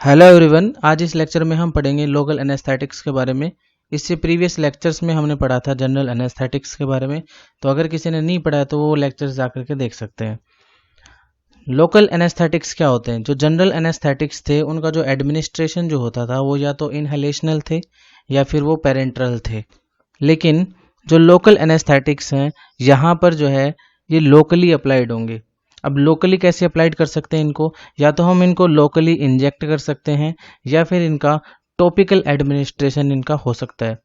Hello everyone, आज इस lecture में हम पढ़ेंगे लोकल एनेस्थेटिक्स के बारे में। इससे प्रीवियस लेक्चर्स में हमने पढ़ा था जनरल एनेस्थेटिक्स के बारे में। तो अगर किसी ने नहीं पढ़ा है तो वो लेक्चर्स जाकर के देख सकते हैं। लोकल एनेस्थेटिक्स क्या होते हैं? जो जनरल एनेस्थेटिक्स थे उनका जो एडमिनिस्ट्रेशन जो होता था वो या तो इनहेलेशनल थे या फिर वो पेरेंट्रल थे। लेकिन जो लोकल एनेस्थेटिक्स हैं यहाँ पर जो है ये लोकली अप्लाइड होंगे। अब लोकली कैसे अप्लाइड कर सकते हैं इनको? या तो हम इनको लोकली इंजेक्ट कर सकते हैं या फिर इनका टॉपिकल एडमिनिस्ट्रेशन इनका हो सकता है।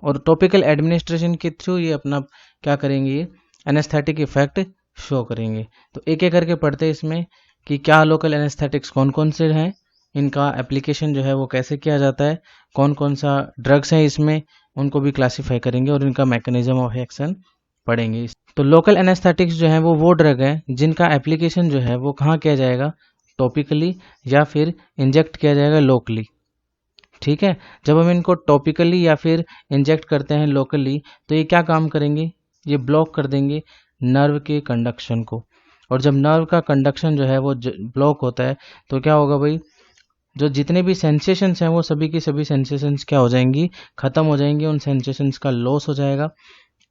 और टॉपिकल एडमिनिस्ट्रेशन के थ्रू ये अपना क्या करेंगे, ये एनेस्थेटिक इफेक्ट शो करेंगे। तो एक एक करके पढ़ते हैं इसमें कि क्या लोकल एनेस्थेटिक्स कौन कौन से हैं, इनका एप्लीकेशन जो है वो कैसे किया जाता है, कौन कौन सा ड्रग्स हैं इसमें, उनको भी क्लासीफाई करेंगे और इनका मैकेनिज्म ऑफ एक्शन पढ़ेंगे। तो लोकल एनेस्थेटिक्स जो है वो ड्रग है जिनका एप्लीकेशन जो है वो कहाँ किया जाएगा, टॉपिकली या फिर इंजेक्ट किया जाएगा लोकली। ठीक है, जब हम इनको टॉपिकली या फिर इंजेक्ट करते हैं लोकली तो ये क्या काम करेंगे, ये ब्लॉक कर देंगे नर्व के कंडक्शन को। और जब नर्व का कंडक्शन जो है वो ब्लॉक होता है तो क्या होगा भाई, जो जितने भी सेंसेशंस हैं वो सभी की सभी सेंसेशंस क्या हो जाएंगी, खत्म हो जाएंगी, उन सेंसेशंस का लॉस हो जाएगा।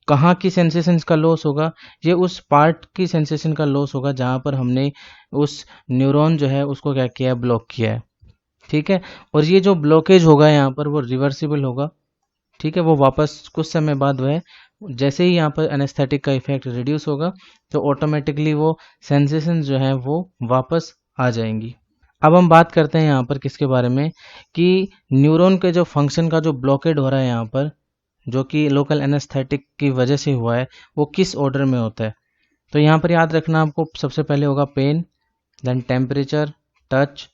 कहाँ की सेंसेशंस का लॉस होगा, ये उस पार्ट की सेंसेशन का लॉस होगा जहाँ पर हमने उस न्यूरॉन जो है उसको क्या किया है, ब्लॉक किया है। ठीक है, और ये जो ब्लॉकेज होगा यहाँ पर वो रिवर्सिबल होगा। ठीक है, वो वापस कुछ समय बाद वह जैसे ही यहाँ पर एनेस्थेटिक का इफेक्ट रिड्यूस होगा तो ऑटोमेटिकली वो सेंसेशंस जो है वो वापस आ जाएंगी। अब हम बात करते हैं यहाँ पर किसके बारे में, कि न्यूरॉन के जो फंक्शन का जो ब्लॉकेड हो रहा है यहाँ पर, जो कि लोकल एनेस्थेटिक की वजह से हुआ है, वो किस ऑर्डर में होता है। तो यहाँ पर याद रखना आपको, सबसे पहले होगा pain, then temperature, touch,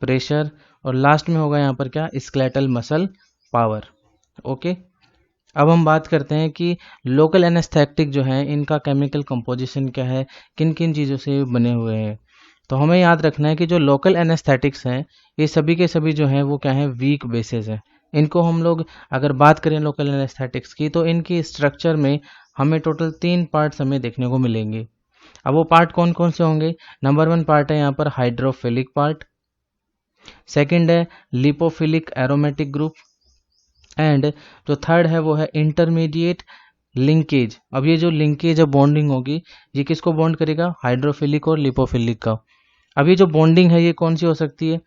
pressure और लास्ट में होगा यहाँ पर क्या, स्केलेटल मसल पावर। ओके, अब हम बात करते हैं कि लोकल एनेस्थेटिक जो है इनका केमिकल कंपोजिशन क्या है, किन किन चीज़ों से बने हुए हैं। तो हमें याद रखना है कि जो लोकल एनेस्थेटिक्स हैं ये सभी के सभी जो हैं वो क्या है, वीक बेसिस हैं। इनको हम लोग अगर बात करें लोकल एनेस्थेटिक्स की तो इनकी स्ट्रक्चर में हमें टोटल 3 पार्ट्स हमें देखने को मिलेंगे। अब वो पार्ट कौन कौन से होंगे? नंबर 1 पार्ट है यहाँ पर हाइड्रोफिलिक पार्ट, सेकंड है लिपोफिलिक एरोमेटिक ग्रुप, एंड जो थर्ड है वो है इंटरमीडिएट लिंकेज। अब ये जो लिंकेज है, बॉन्डिंग होगी, ये किसको बॉन्ड करेगा, हाइड्रोफिलिक और लिपोफिलिक का। अब ये जो बॉन्डिंग है ये कौन सी हो सकती है,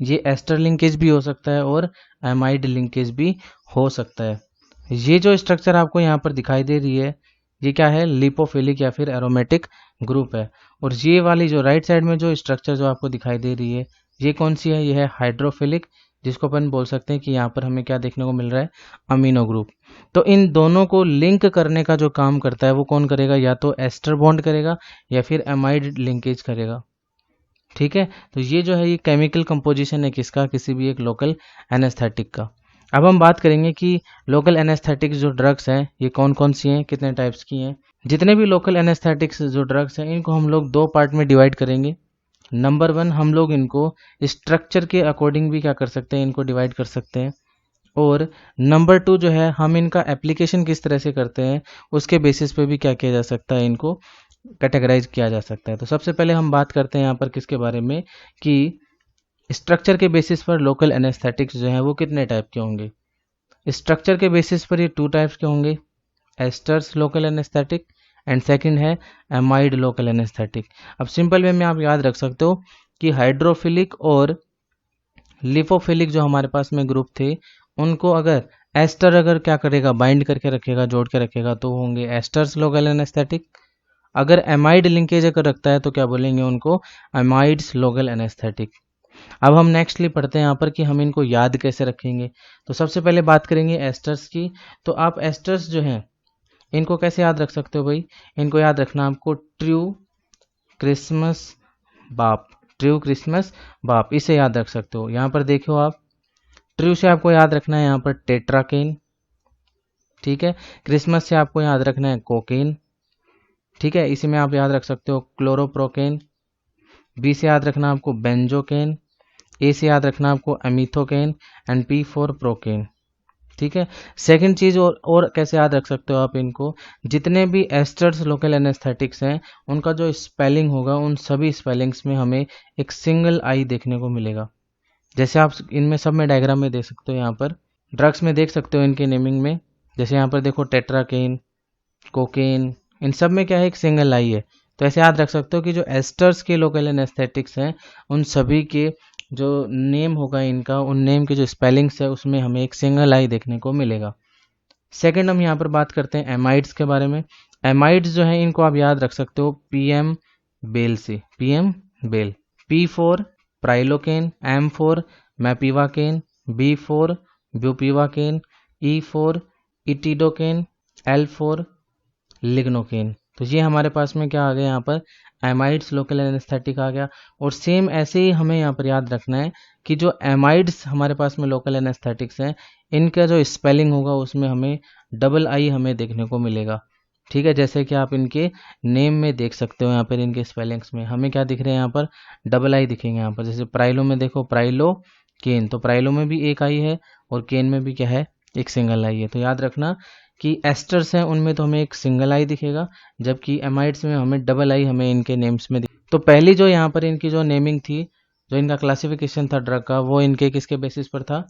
ये एस्टर लिंकेज भी हो सकता है और एमाइड लिंकेज भी हो सकता है। ये जो स्ट्रक्चर आपको यहाँ पर दिखाई दे रही है ये क्या है, लिपोफिलिक या फिर एरोमेटिक ग्रुप है। और ये वाली जो राइट साइड में जो स्ट्रक्चर जो आपको दिखाई दे रही है ये कौन सी है, ये है हाइड्रोफिलिक, जिसको अपन बोल सकते हैं कि यहाँ पर हमें क्या देखने को मिल रहा है, अमीनो ग्रुप। तो इन दोनों को लिंक करने का जो काम करता है वो कौन करेगा, या तो एस्टर बॉन्ड करेगा या फिर एमाइड लिंकेज करेगा। ठीक है, तो ये जो है ये केमिकल कंपोजिशन है किसका, किसी भी एक लोकल एनेस्थेटिक का। अब हम बात करेंगे कि लोकल एनेस्थेटिक्स जो ड्रग्स हैं ये कौन कौन सी हैं, कितने टाइप्स की हैं। जितने भी लोकल एनेस्थेटिक्स जो ड्रग्स हैं इनको हम लोग 2 पार्ट में डिवाइड करेंगे। नंबर 1 हम लोग इनको स्ट्रक्चर के अकॉर्डिंग भी क्या कर सकते हैं, इनको डिवाइड कर सकते हैं। और नंबर 2 जो है हम इनका एप्लीकेशन किस तरह से करते हैं उसके बेसिस पे भी क्या किया जा सकता है, इनको कैटेगराइज किया जा सकता है। तो सबसे पहले हम बात करते हैं यहाँ पर किसके बारे में, कि स्ट्रक्चर के बेसिस पर लोकल एनेस्थेटिक्स जो हैं वो कितने टाइप के होंगे। स्ट्रक्चर के बेसिस पर ये 2 टाइप्स के होंगे, asters local anaesthetic and second है एमाइड लोकल एनेस्थेटिक। अब सिंपल वे में आप याद रख सकते हो कि हाइड्रोफिलिक और लिपोफिलिक जो हमारे पास में ग्रुप थे उनको अगर एस्टर अगर क्या करेगा, बाइंड करके रखेगा, जोड़ के रखेगा, तो होंगे एस्टर्स लोकल एनेस्थेटिक। अगर एमाइड लिंकेज अगर रखता है तो क्या बोलेंगे उनको, एमाइड्स लोकल एनेस्थेटिक। अब हम नेक्स्टली पढ़ते हैं यहाँ पर कि हम इनको याद कैसे रखेंगे। तो सबसे पहले बात करेंगे एस्टर्स की। तो आप एस्टर्स जो हैं इनको कैसे याद रख सकते हो भाई, इनको याद रखना आपको ट्रू क्रिसमस बाप, ट्रू क्रिसमस बाप, इसे याद रख सकते हो। यहाँ पर देखो आप, ट्रू से आपको याद रखना है यहाँ पर टेट्राकेन। ठीक है, क्रिसमस से आपको याद रखना है कोकेन। ठीक है, इसी में आप याद रख सकते हो क्लोरोप्रोकेन। बी से याद रखना आपको बेंजोकेन। ए से याद रखना आपको अमीथोकेन एंड पी फॉर प्रोकेन। ठीक है, सेकंड चीज और कैसे याद रख सकते हो आप इनको, जितने भी एस्टर्स लोकल एनेस्थेटिक्स हैं उनका जो स्पेलिंग होगा उन सभी स्पेलिंग्स में हमें एक सिंगल आई देखने को मिलेगा। जैसे आप इनमें सब में डायग्राम में देख सकते हो, यहाँ पर ड्रग्स में देख सकते हो इनके नेमिंग में, जैसे यहाँ पर देखो टेट्राकेन, कोकेन, इन सब में क्या है, एक सिंगल आई है। तो ऐसे याद रख सकते हो कि जो एस्टर्स के लोकल एनेस्थेटिक्स हैं उन सभी के जो नेम होगा इनका, उन नेम के जो स्पेलिंग्स है उसमें हमें एक सिंगल आई देखने को मिलेगा। सेकंड हम यहाँ पर बात करते हैं एमाइड्स के बारे में। एमाइड्स जो है इनको आप याद रख सकते हो पीएम बेल से, PM bell. P4 prilocaine, M4 mepivacaine, B4 bupivacaine, E4 etidocaine, L4 lignocaine. तो ये हमारे पास में क्या आ गया, यहाँ पर एमाइड्स लोकल एनेस्थेटिक आ गया। और सेम ऐसे ही हमें यहाँ पर याद रखना है कि जो एमाइड्स हमारे पास में लोकल एनेस्थेटिक्स हैं, इनका जो स्पेलिंग होगा उसमें हमें डबल आई हमें देखने को मिलेगा। ठीक है, जैसे कि आप इनके नेम में देख सकते हो, यहाँ पर इनके स्पेलिंग्स में हमें क्या दिख रहे हैं, यहाँ पर डबल आई दिखेंगे। यहाँ पर जैसे प्राइलो में देखो प्राइलो केन, तो प्राइलो में भी एक आई है और केन में भी क्या है, एक सिंगल आई है। तो याद रखना कि एस्टर्स हैं उनमें तो हमें एक सिंगल आई दिखेगा, जबकि एमाइड्स में हमें डबल आई हमें इनके नेम्स में तो पहली जो यहाँ पर इनकी जो नेमिंग थी, जो इनका क्लासिफिकेशन था ड्रग का, वो इनके किसके बेसिस पर था,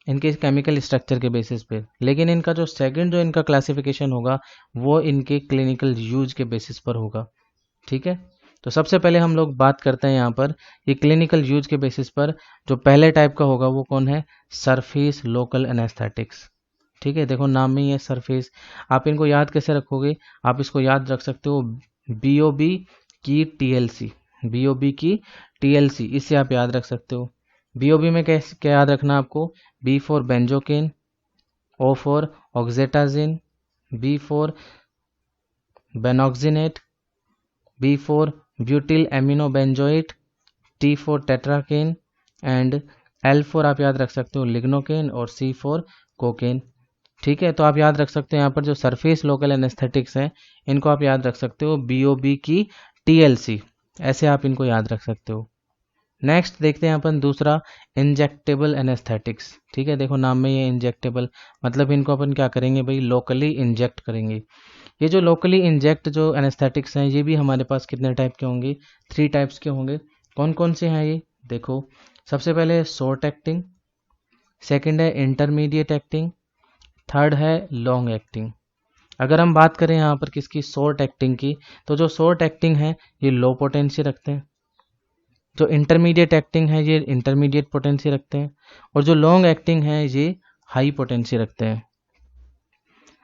इनके केमिकल स्ट्रक्चर के बेसिस पे। लेकिन इनका जो सेकंड जो इनका क्लासिफिकेशन होगा वो इनके क्लिनिकल यूज के बेसिस पर होगा। ठीक है, तो सबसे पहले हम लोग बात करते हैं यहाँ पर ये क्लिनिकल यूज के बेसिस पर जो पहले टाइप का होगा वो कौन है, सरफेस लोकल एनेस्थेटिक्स। ठीक है, देखो नाम में ही है सरफेस। आप इनको याद कैसे रखोगे, आप इसको याद रख सकते हो बीओबी की टीएलसी, बीओबी की टीएलसी, इससे आप याद रख सकते हो। बीओबी में कैसे क्या याद रखना आपको, B for benzocaine, O for oxethazaine, B for benoxinate, B for butyl amino benzoate, T for tetracaine and L for आप याद रख सकते हो लिग्नोकेन और सी फॉर कोकेन। ठीक है, तो आप याद रख सकते हो यहाँ पर जो सरफेस लोकल एनेस्थेटिक्स हैं इनको आप याद रख सकते हो बीओबी की टीएलसी, ऐसे आप इनको याद रख सकते हो। नेक्स्ट देखते हैं अपन दूसरा इंजेक्टेबल एनेस्थेटिक्स। ठीक है, देखो नाम में ये इंजेक्टेबल, मतलब इनको अपन क्या करेंगे भाई, लोकली इंजेक्ट करेंगे। ये जो लोकली इंजेक्ट जो एनेस्थेटिक्स हैं ये भी हमारे पास कितने टाइप के होंगे, 3 टाइप्स के होंगे। कौन कौन से हैं ये, देखो सबसे पहले शॉर्ट एक्टिंग, सेकंड है इंटरमीडिएट एक्टिंग, थर्ड है लॉन्ग एक्टिंग। अगर हम बात करें यहाँ पर किसकी, शॉर्ट एक्टिंग की, तो जो शॉर्ट एक्टिंग है ये लो पोटेंसी रखते हैं, जो इंटरमीडिएट एक्टिंग है ये इंटरमीडिएट पोटेंसी रखते हैं, और जो लॉन्ग एक्टिंग है ये हाई पोटेंसी रखते हैं।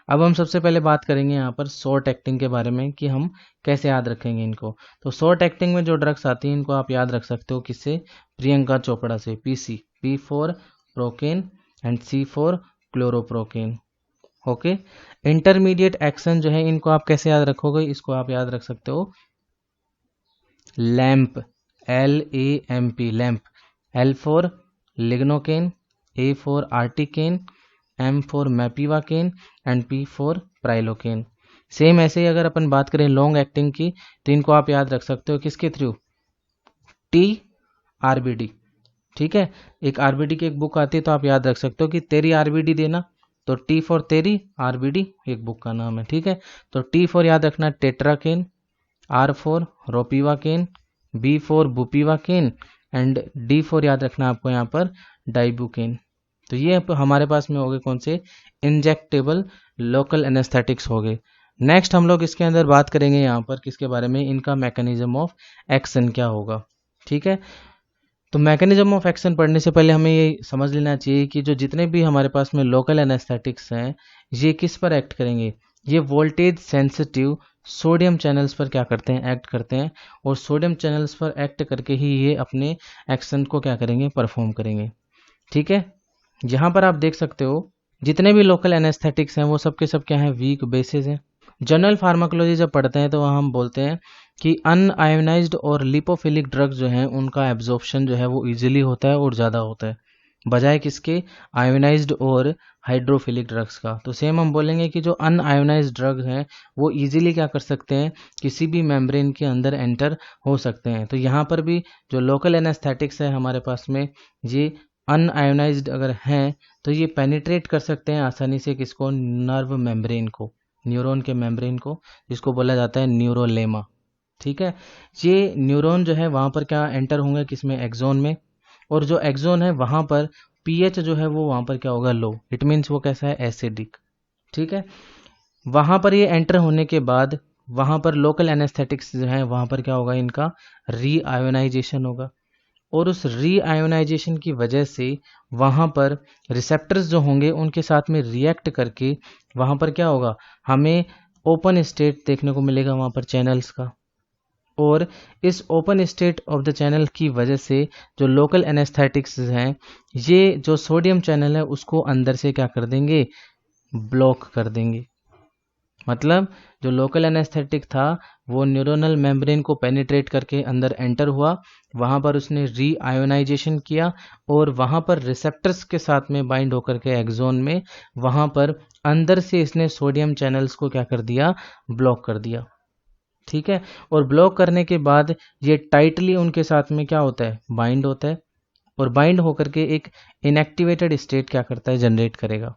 अब हम सबसे पहले बात करेंगे यहाँ पर शॉर्ट एक्टिंग के बारे में कि हम कैसे याद रखेंगे इनको। तो शॉर्ट एक्टिंग में जो ड्रग्स आती हैं इनको आप याद रख सकते हो किससे, प्रियंका चोपड़ा से, PC, P for procaine and C for chloroprocaine. Okay, intermediate action जो है इनको आप कैसे याद रखोगे, इसको आप याद रख सकते हो lamp, LAMP lamp, L for lignocaine, A for articaine, M for mepivacaine and P for prilocaine. Same ऐसे ही अगर अपन बात करें लॉन्ग एक्टिंग की तो इनको आप याद रख सकते हो किसके थ्रू, TRBD। ठीक है, एक RBD की एक बुक आती है तो आप याद रख सकते हो कि तेरी RBD देना, तो T फॉर तेरी, RBD एक बुक का नाम है। ठीक है, तो T फॉर याद रखना tetracaine, R for ropivacaine, B for bupivacaine and D for याद रखना आपको यहाँ पर डाइबुकेन। तो ये हमारे पास में हो गए कौन से, इंजेक्टेबल लोकल एनेस्थेटिक्स हो गए। नेक्स्ट हम लोग इसके अंदर बात करेंगे यहाँ पर किसके बारे में, इनका मैकेनिज्म ऑफ एक्शन क्या होगा। ठीक है, तो मैकेनिज्म ऑफ एक्शन पढ़ने से पहले हमें ये समझ लेना चाहिए कि जो जितने भी हमारे पास में लोकल एनेस्थेटिक्स हैं ये किस पर एक्ट करेंगे, ये वोल्टेज सेंसिटिव सोडियम चैनल्स पर क्या करते हैं, एक्ट करते हैं, और सोडियम चैनल्स पर एक्ट करके ही ये अपने एक्शन को क्या करेंगे, परफॉर्म करेंगे। ठीक है, यहाँ पर आप देख सकते हो जितने भी लोकल एनेस्थेटिक्स हैं वो सब के सब क्या हैं, वीक बेसिस हैं। जनरल फार्माकोलॉजी जब पढ़ते हैं तो वहाँ हम बोलते हैं कि अनआयोनाइज्ड और लिपोफिलिक ड्रग्स जो हैं उनका एब्जॉर्प्शन जो है वो इजीली होता है और ज़्यादा होता है, बजाय किसके, आयोनाइज्ड और हाइड्रोफिलिक ड्रग्स का। तो सेम हम बोलेंगे कि जो अनआयोनाइज्ड ड्रग्स हैं वो इजीली क्या कर सकते हैं, किसी भी मेम्ब्रेन के अंदर एंटर हो सकते हैं। तो यहाँ पर भी जो लोकल एनेस्थेटिक्स है हमारे पास में ये अनआयोनाइज्ड अगर हैं तो ये पेनिट्रेट कर सकते हैं आसानी से किसको, नर्व मेम्ब्रेन को, न्यूरॉन के मेम्ब्रेन को, जिसको बोला जाता है न्यूरोलेमा। ठीक है, ये न्यूरॉन जो है वहाँ पर क्या एंटर होंगे, किसमें, एक्सोन में, और जो एक्सोन है वहां पर पीएच जो है वो वहां पर क्या होगा, लो। इट मीन्स वो कैसा है, एसिडिक। ठीक है, वहां पर ये एंटर होने के बाद वहां पर लोकल एनेस्थेटिक्स जो है वहां पर क्या होगा, इनका रीआयोनाइजेशन होगा। और उस रीआयोनाइजेशन की वजह से वहां पर रिसेप्टर्स जो होंगे उनके साथ में रिएक्ट करके वहां पर क्या होगा, हमें ओपन स्टेट देखने को मिलेगा वहां पर चैनल्स का। और इस open state of the channel की वजह से जो लोकल एनेस्थेटिक्स हैं, ये जो सोडियम चैनल है उसको अंदर से क्या कर देंगे, ब्लॉक कर देंगे। मतलब जो लोकल एनेस्थेटिक था वो न्यूरोनल मेम्ब्रेन को पेनिट्रेट करके अंदर एंटर हुआ, वहां पर उसने रीआयोनाइजेशन किया और वहां पर रिसेप्टर्स के साथ में बाइंड होकर के एक्सोन में वहां पर अंदर से इसने सोडियम चैनल्स को क्या कर दिया, ब्लॉक कर दिया। ठीक है, और ब्लॉक करने के बाद ये टाइटली उनके साथ में क्या होता है, बाइंड होता है। और बाइंड होकर के एक इनएक्टिवेटेड स्टेट क्या करता है, जनरेट करेगा।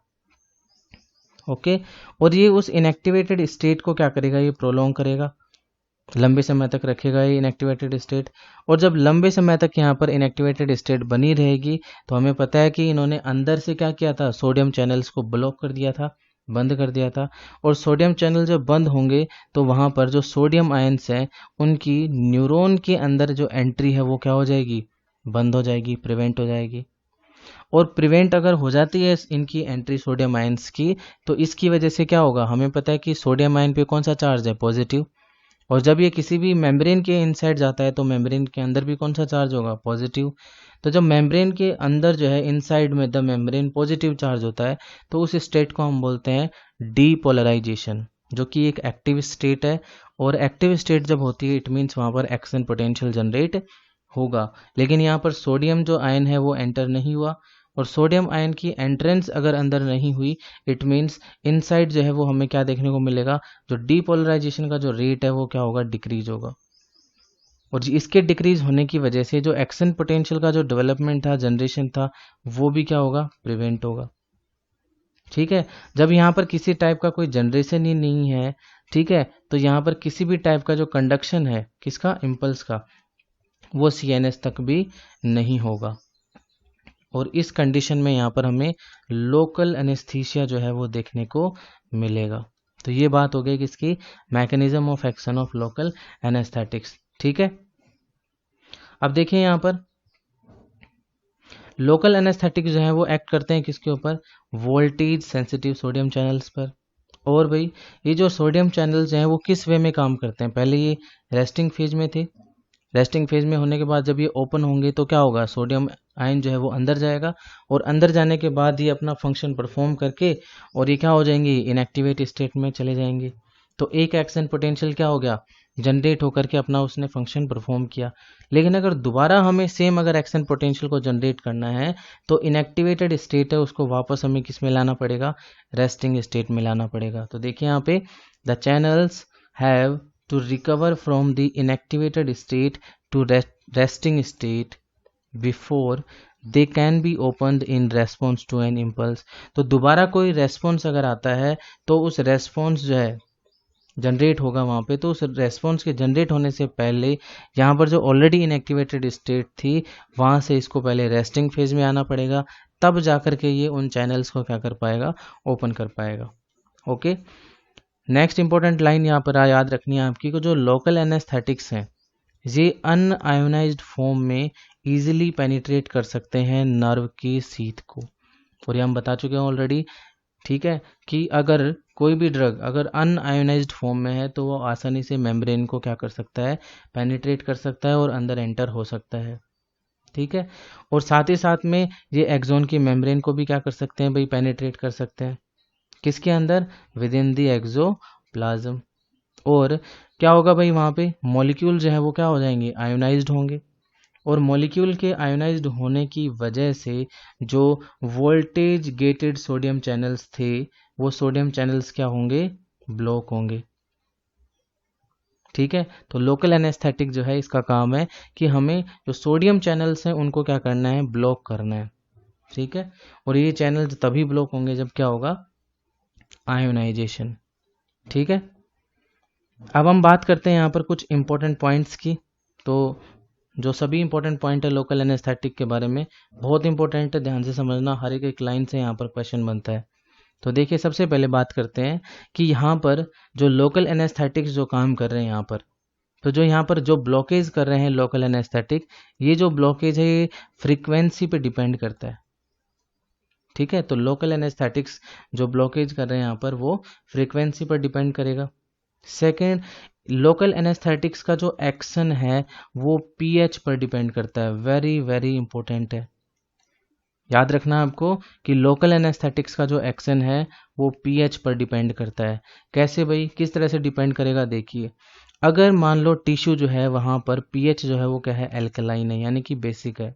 ओके, और ये उस इनएक्टिवेटेड स्टेट को क्या करेगा, ये प्रोलॉन्ग करेगा, लंबे समय तक रखेगा ये इनएक्टिवेटेड स्टेट। और जब लंबे समय तक यहाँ पर इनएक्टिवेटेड स्टेट बनी रहेगी तो हमें पता है कि इन्होंने अंदर से क्या किया था, सोडियम चैनल्स को ब्लॉक कर दिया था, बंद कर दिया था। और सोडियम चैनल जब बंद होंगे तो वहाँ पर जो सोडियम आयंस हैं उनकी न्यूरॉन के अंदर जो एंट्री है वो क्या हो जाएगी, बंद हो जाएगी, प्रिवेंट हो जाएगी। और प्रिवेंट अगर हो जाती है इनकी एंट्री सोडियम आयंस की, तो इसकी वजह से क्या होगा, हमें पता है कि सोडियम आयन पे कौन सा चार्ज है, पॉजिटिव। और जब ये किसी भी मेम्ब्रेन के इनसाइड जाता है तो मेम्ब्रेन के अंदर भी कौन सा चार्ज होगा, पॉजिटिव। तो जब मेम्ब्रेन के अंदर जो है इनसाइड में द मेम्ब्रेन पॉजिटिव चार्ज होता है तो उस स्टेट को हम बोलते हैं डीपोलराइजेशन, जो कि एक एक्टिव स्टेट है। और एक्टिव स्टेट जब होती है इट मीन्स वहां पर एक्शन पोटेंशियल जनरेट होगा। लेकिन यहाँ पर सोडियम जो आयन है वो एंटर नहीं हुआ, और सोडियम आयन की एंट्रेंस अगर अंदर नहीं हुई इट मीन्स इनसाइड जो है वो हमें क्या देखने को मिलेगा, जो डीपोलराइजेशन का जो रेट है वो क्या होगा, डिक्रीज होगा। और इसके डिक्रीज होने की वजह से जो एक्शन पोटेंशियल का जो डेवलपमेंट था, जनरेशन था, वो भी क्या होगा, प्रिवेंट होगा। ठीक है, जब यहाँ पर किसी टाइप का कोई जनरेशन ही नहीं है, ठीक है, तो यहाँ पर किसी भी टाइप का जो कंडक्शन है किसका, इम्पल्स का, वो सीएनएस तक भी नहीं होगा। और इस कंडीशन में यहाँ पर हमें लोकल एनेस्थीसिया जो है वो देखने को मिलेगा। तो ये बात हो गई किसकी, mechanism of action of local anaesthetics. ठीक है, अब देखिए यहाँ पर लोकल एनेस्थेटिक जो है वो एक्ट करते हैं किसके ऊपर, वोल्टेज सेंसिटिव सोडियम चैनल्स पर। और भाई ये जो सोडियम चैनल्स हैं वो किस वे में काम करते हैं, पहले ये रेस्टिंग फेज में थे, रेस्टिंग फेज में होने के बाद जब ये ओपन होंगे तो क्या होगा, सोडियम आयन जो है वो अंदर जाएगा, और अंदर जाने के बाद ये अपना फंक्शन परफॉर्म करके और ये क्या हो जाएंगे, इनएक्टिवेट स्टेट में चले जाएंगे। तो एक एक्शन पोटेंशियल क्या हो गया, जनरेट होकर के अपना उसने फंक्शन परफॉर्म किया। लेकिन अगर दोबारा हमें सेम अगर एक्शन पोटेंशियल को जनरेट करना है तो इनएक्टिवेटेड स्टेट है उसको वापस हमें किस में लाना पड़ेगा, रेस्टिंग स्टेट में लाना पड़ेगा। तो देखिए यहाँ पे the channels have to recover from the inactivated state to resting state before they can be opened in response to an impulse। तो दोबारा कोई रेस्पॉन्स अगर आता है तो उस रेस्पॉन्स जो है जनरेट होगा वहाँ पे, तो उस रेस्पॉन्स के जनरेट होने से पहले यहाँ पर जो ऑलरेडी इनएक्टिवेटेड स्टेट थी वहाँ से इसको पहले रेस्टिंग फेज में आना पड़ेगा, तब जाकर के ये उन चैनल्स को क्या कर पाएगा, ओपन कर पाएगा। ओके, नेक्स्ट इंपॉर्टेंट लाइन यहाँ पर याद रखनी है आपकी को, जो लोकल एनेस्थेटिक्स हैं ये अनआयोनाइज्ड फॉर्म में इजीली पेनिट्रेट कर सकते हैं नर्व की सीथ को। और ये हम बता चुके हैं ऑलरेडी, ठीक है, कि अगर कोई भी ड्रग अगर अनआयोनाइज्ड फॉर्म में है तो वो आसानी से मेम्ब्रेन को क्या कर सकता है, पेनिट्रेट कर सकता है और अंदर एंटर हो सकता है। ठीक है, और साथ ही साथ में ये एक्सोन की मेम्ब्रेन को भी क्या कर सकते हैं भाई, पेनिट्रेट कर सकते हैं, किसके अंदर, विद इन दी एक्सोप्लाज्म। और क्या होगा भाई, वहाँ पे मॉलिक्यूल जो है वो क्या हो जाएंगे, आयोनाइज्ड होंगे। और मॉलिक्यूल के आयोनाइज्ड होने की वजह से जो वोल्टेज गेटेड सोडियम चैनल्स थे वो सोडियम चैनल्स क्या होंगे, ब्लॉक होंगे। ठीक है, तो लोकल एनेस्थेटिक जो है इसका काम है कि हमें जो सोडियम चैनल्स हैं उनको क्या करना है, ब्लॉक करना है। ठीक है, और ये चैनल्स तभी ब्लॉक होंगे जब क्या होगा, आयोनाइजेशन। ठीक है, अब हम बात करते हैं यहाँ पर कुछ इंपॉर्टेंट पॉइंट्स की। तो जो सभी इंपॉर्टेंट पॉइंट है लोकल एनेस्थेटिक के बारे में, बहुत इंपॉर्टेंट है, ध्यान से समझना, हर एक लाइन से यहाँ पर क्वेश्चन बनता है। तो देखिए सबसे पहले बात करते हैं कि यहाँ पर जो लोकल एनेस्थेटिक्स जो काम कर रहे हैं यहाँ पर, तो जो यहाँ पर जो ब्लॉकेज कर रहे हैं लोकल एनेस्थेटिक, ये जो ब्लॉकेज है ये फ्रीक्वेंसी पे डिपेंड करता है। ठीक है, तो लोकल एनेस्थेटिक्स जो ब्लॉकेज कर रहे हैं यहाँ पर वो फ्रीक्वेंसी पर डिपेंड करेगा। सेकेंड, लोकल एनेस्थेटिक्स का जो एक्शन है वो पीएच पर डिपेंड करता है। वेरी वेरी इंपॉर्टेंट है, याद रखना आपको कि लोकल एनेस्थेटिक्स का जो एक्शन है वो पीएच पर डिपेंड करता है। कैसे भाई, किस तरह से डिपेंड करेगा, देखिए अगर मान लो टिश्यू जो है वहां पर पीएच जो है वो क्या है, एल्कलाइन है, यानी कि बेसिक है।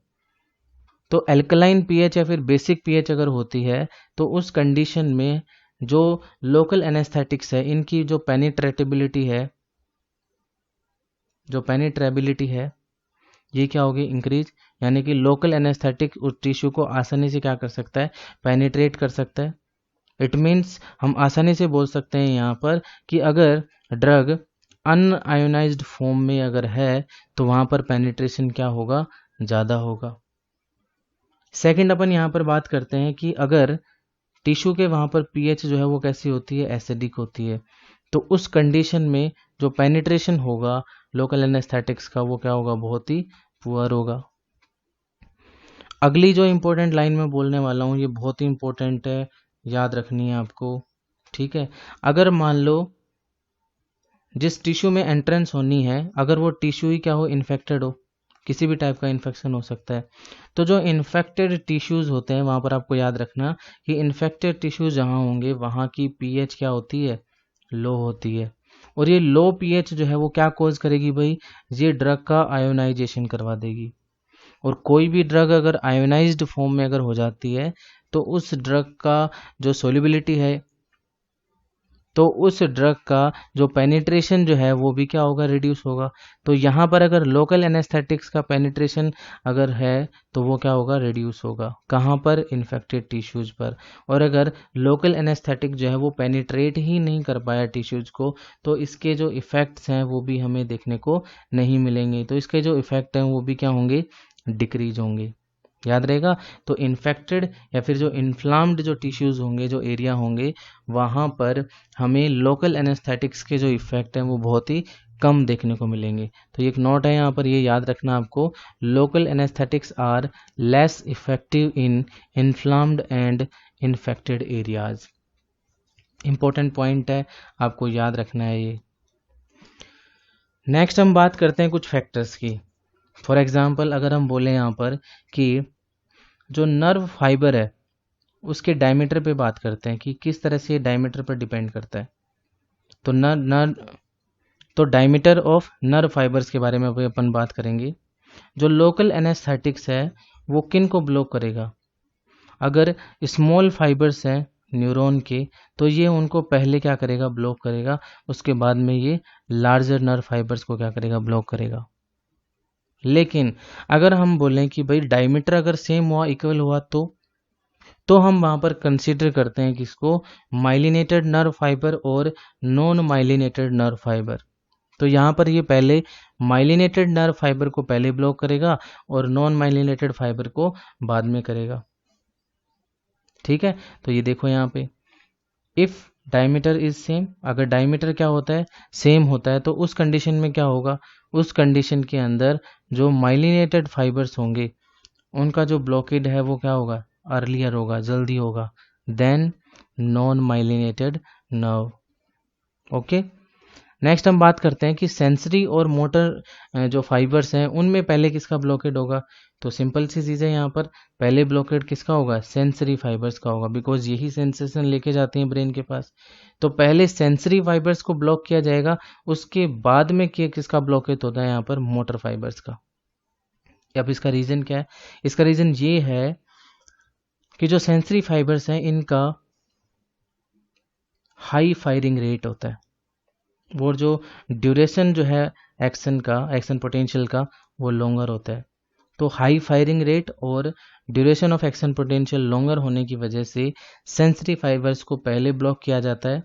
तो एल्कलाइन पीएच या फिर बेसिक पीएच अगर होती है तो उस कंडीशन में जो लोकल एनेस्थेटिक्स है इनकी जो पेनिट्रेटेबिलिटी है, ये क्या होगी, इंक्रीज, यानी कि लोकल एनेस्थेटिक उस टिश्यू को आसानी से क्या कर सकता है, पेनिट्रेट कर सकता है। इट मीन्स हम आसानी से बोल सकते हैं यहाँ पर कि अगर ड्रग अनआयोनाइज्ड फॉर्म में अगर है तो वहां पर पेनिट्रेशन क्या होगा, ज़्यादा होगा। सेकंड, अपन यहाँ पर बात करते हैं कि अगर टिश्यू के वहां पर पीएच जो है वो कैसी होती है, एसिडिक होती है, तो उस कंडीशन में जो पेनिट्रेशन होगा लोकल एनेस्थेटिक्स का वो क्या होगा, बहुत ही पुअर होगा। अगली जो इंपॉर्टेंट लाइन में बोलने वाला हूँ ये बहुत ही इंपॉर्टेंट है, याद रखनी है आपको। ठीक है, अगर मान लो जिस टिश्यू में एंट्रेंस होनी है, अगर वो टिश्यू ही क्या हो, इन्फेक्टेड हो, किसी भी टाइप का इन्फेक्शन हो सकता है, तो जो इन्फेक्टेड टिश्यूज होते हैं वहां पर आपको याद रखना कि इन्फेक्टेड टिश्यूज जहां होंगे वहां की पीएच क्या होती है, लो होती है। और ये लो पीएच जो है वो क्या कॉज करेगी भाई, ये ड्रग का आयोनाइजेशन करवा देगी। और कोई भी ड्रग अगर आयोनाइज्ड फॉर्म में अगर हो जाती है तो उस ड्रग का जो सोल्युबिलिटी है, तो उस ड्रग का जो पेनिट्रेशन जो है वो भी क्या होगा, रिड्यूस होगा। तो यहाँ पर अगर लोकल एनेस्थेटिक्स का पेनिट्रेशन अगर है तो वो क्या होगा, रिड्यूस होगा। कहाँ पर, इन्फेक्टेड टिश्यूज पर। और अगर लोकल एनेस्थेटिक जो है वो पेनिट्रेट ही नहीं कर पाया टिश्यूज को, तो इसके जो इफेक्ट्स हैं वो भी हमें देखने को नहीं मिलेंगे। तो इसके जो इफेक्ट हैं वो भी क्या होंगे, डिक्रीज होंगे, याद रहेगा। तो इन्फेक्टेड या फिर जो इन्फ्लाम्ड जो टिश्यूज होंगे, जो एरिया होंगे, वहां पर हमें लोकल एनेस्थेटिक्स के जो इफेक्ट हैं वो बहुत ही कम देखने को मिलेंगे। तो ये एक नोट है यहाँ पर, ये याद रखना आपको, local anaesthetics are less effective in inflamed and infected areas. Important point है, आपको याद रखना है ये। नेक्स्ट हम बात करते हैं कुछ फैक्टर्स की। फॉर एग्जाम्पल अगर हम बोले यहाँ पर कि जो नर्व फाइबर है उसके डायमीटर पे बात करते हैं कि किस तरह से डायमीटर पर डिपेंड करता है। तो डायमीटर ऑफ नर्व फाइबर्स के बारे में अभी अपन बात करेंगे। जो लोकल एनेस्थेटिक्स है वो किन को ब्लॉक करेगा, अगर स्मॉल फाइबर्स हैं न्यूरॉन के तो ये उनको पहले क्या करेगा, ब्लॉक करेगा, उसके बाद में ये लार्जर नर्व फाइबर्स को क्या करेगा, ब्लॉक करेगा। लेकिन अगर हम बोलें कि भाई डायमीटर अगर सेम हुआ, इक्वल हुआ, तो हम वहां पर कंसीडर करते हैं किसको, माइलिनेटेड नर्व फाइबर और नॉन माइलिनेटेड नर्व फाइबर। तो यहाँ पर ये पहले माइलिनेटेड नर्व फाइबर को पहले ब्लॉक करेगा और नॉन माइलिनेटेड फाइबर को बाद में करेगा। ठीक है, तो ये देखो यहाँ पे इफ डायमीटर इज सेम, अगर डायमीटर क्या होता है, सेम होता है, तो उस कंडीशन में क्या होगा, उस कंडीशन के अंदर जो माइलिनेटेड फाइबर्स होंगे उनका जो ब्लॉकेड है वो क्या होगा, अर्लियर होगा, जल्दी होगा, then non myelinated nerve. Okay, next हम बात करते हैं कि सेंसरी और मोटर जो फाइबर्स हैं उनमें पहले किसका ब्लॉकेड होगा। तो सिंपल सी चीज़ है, यहाँ पर पहले ब्लॉकेड किसका होगा, सेंसरी फाइबर्स का होगा, बिकॉज यही सेंसेशन लेके जाते हैं ब्रेन के पास। तो पहले सेंसरी फाइबर्स को ब्लॉक किया जाएगा, उसके बाद में किसका ब्लॉकेज होता है, यहाँ पर मोटर फाइबर्स का। अब इसका रीज़न क्या है, इसका रीज़न ये है कि जो सेंसरी फाइबर्स हैं इनका हाई फायरिंग रेट होता है, वो जो ड्यूरेशन जो है एक्शन का, एक्शन पोटेंशियल का, वो लॉन्गर होता है। तो हाई फायरिंग रेट और duration of action potential longer होने की वजह से सेंसरी फाइबर्स को पहले ब्लॉक किया जाता है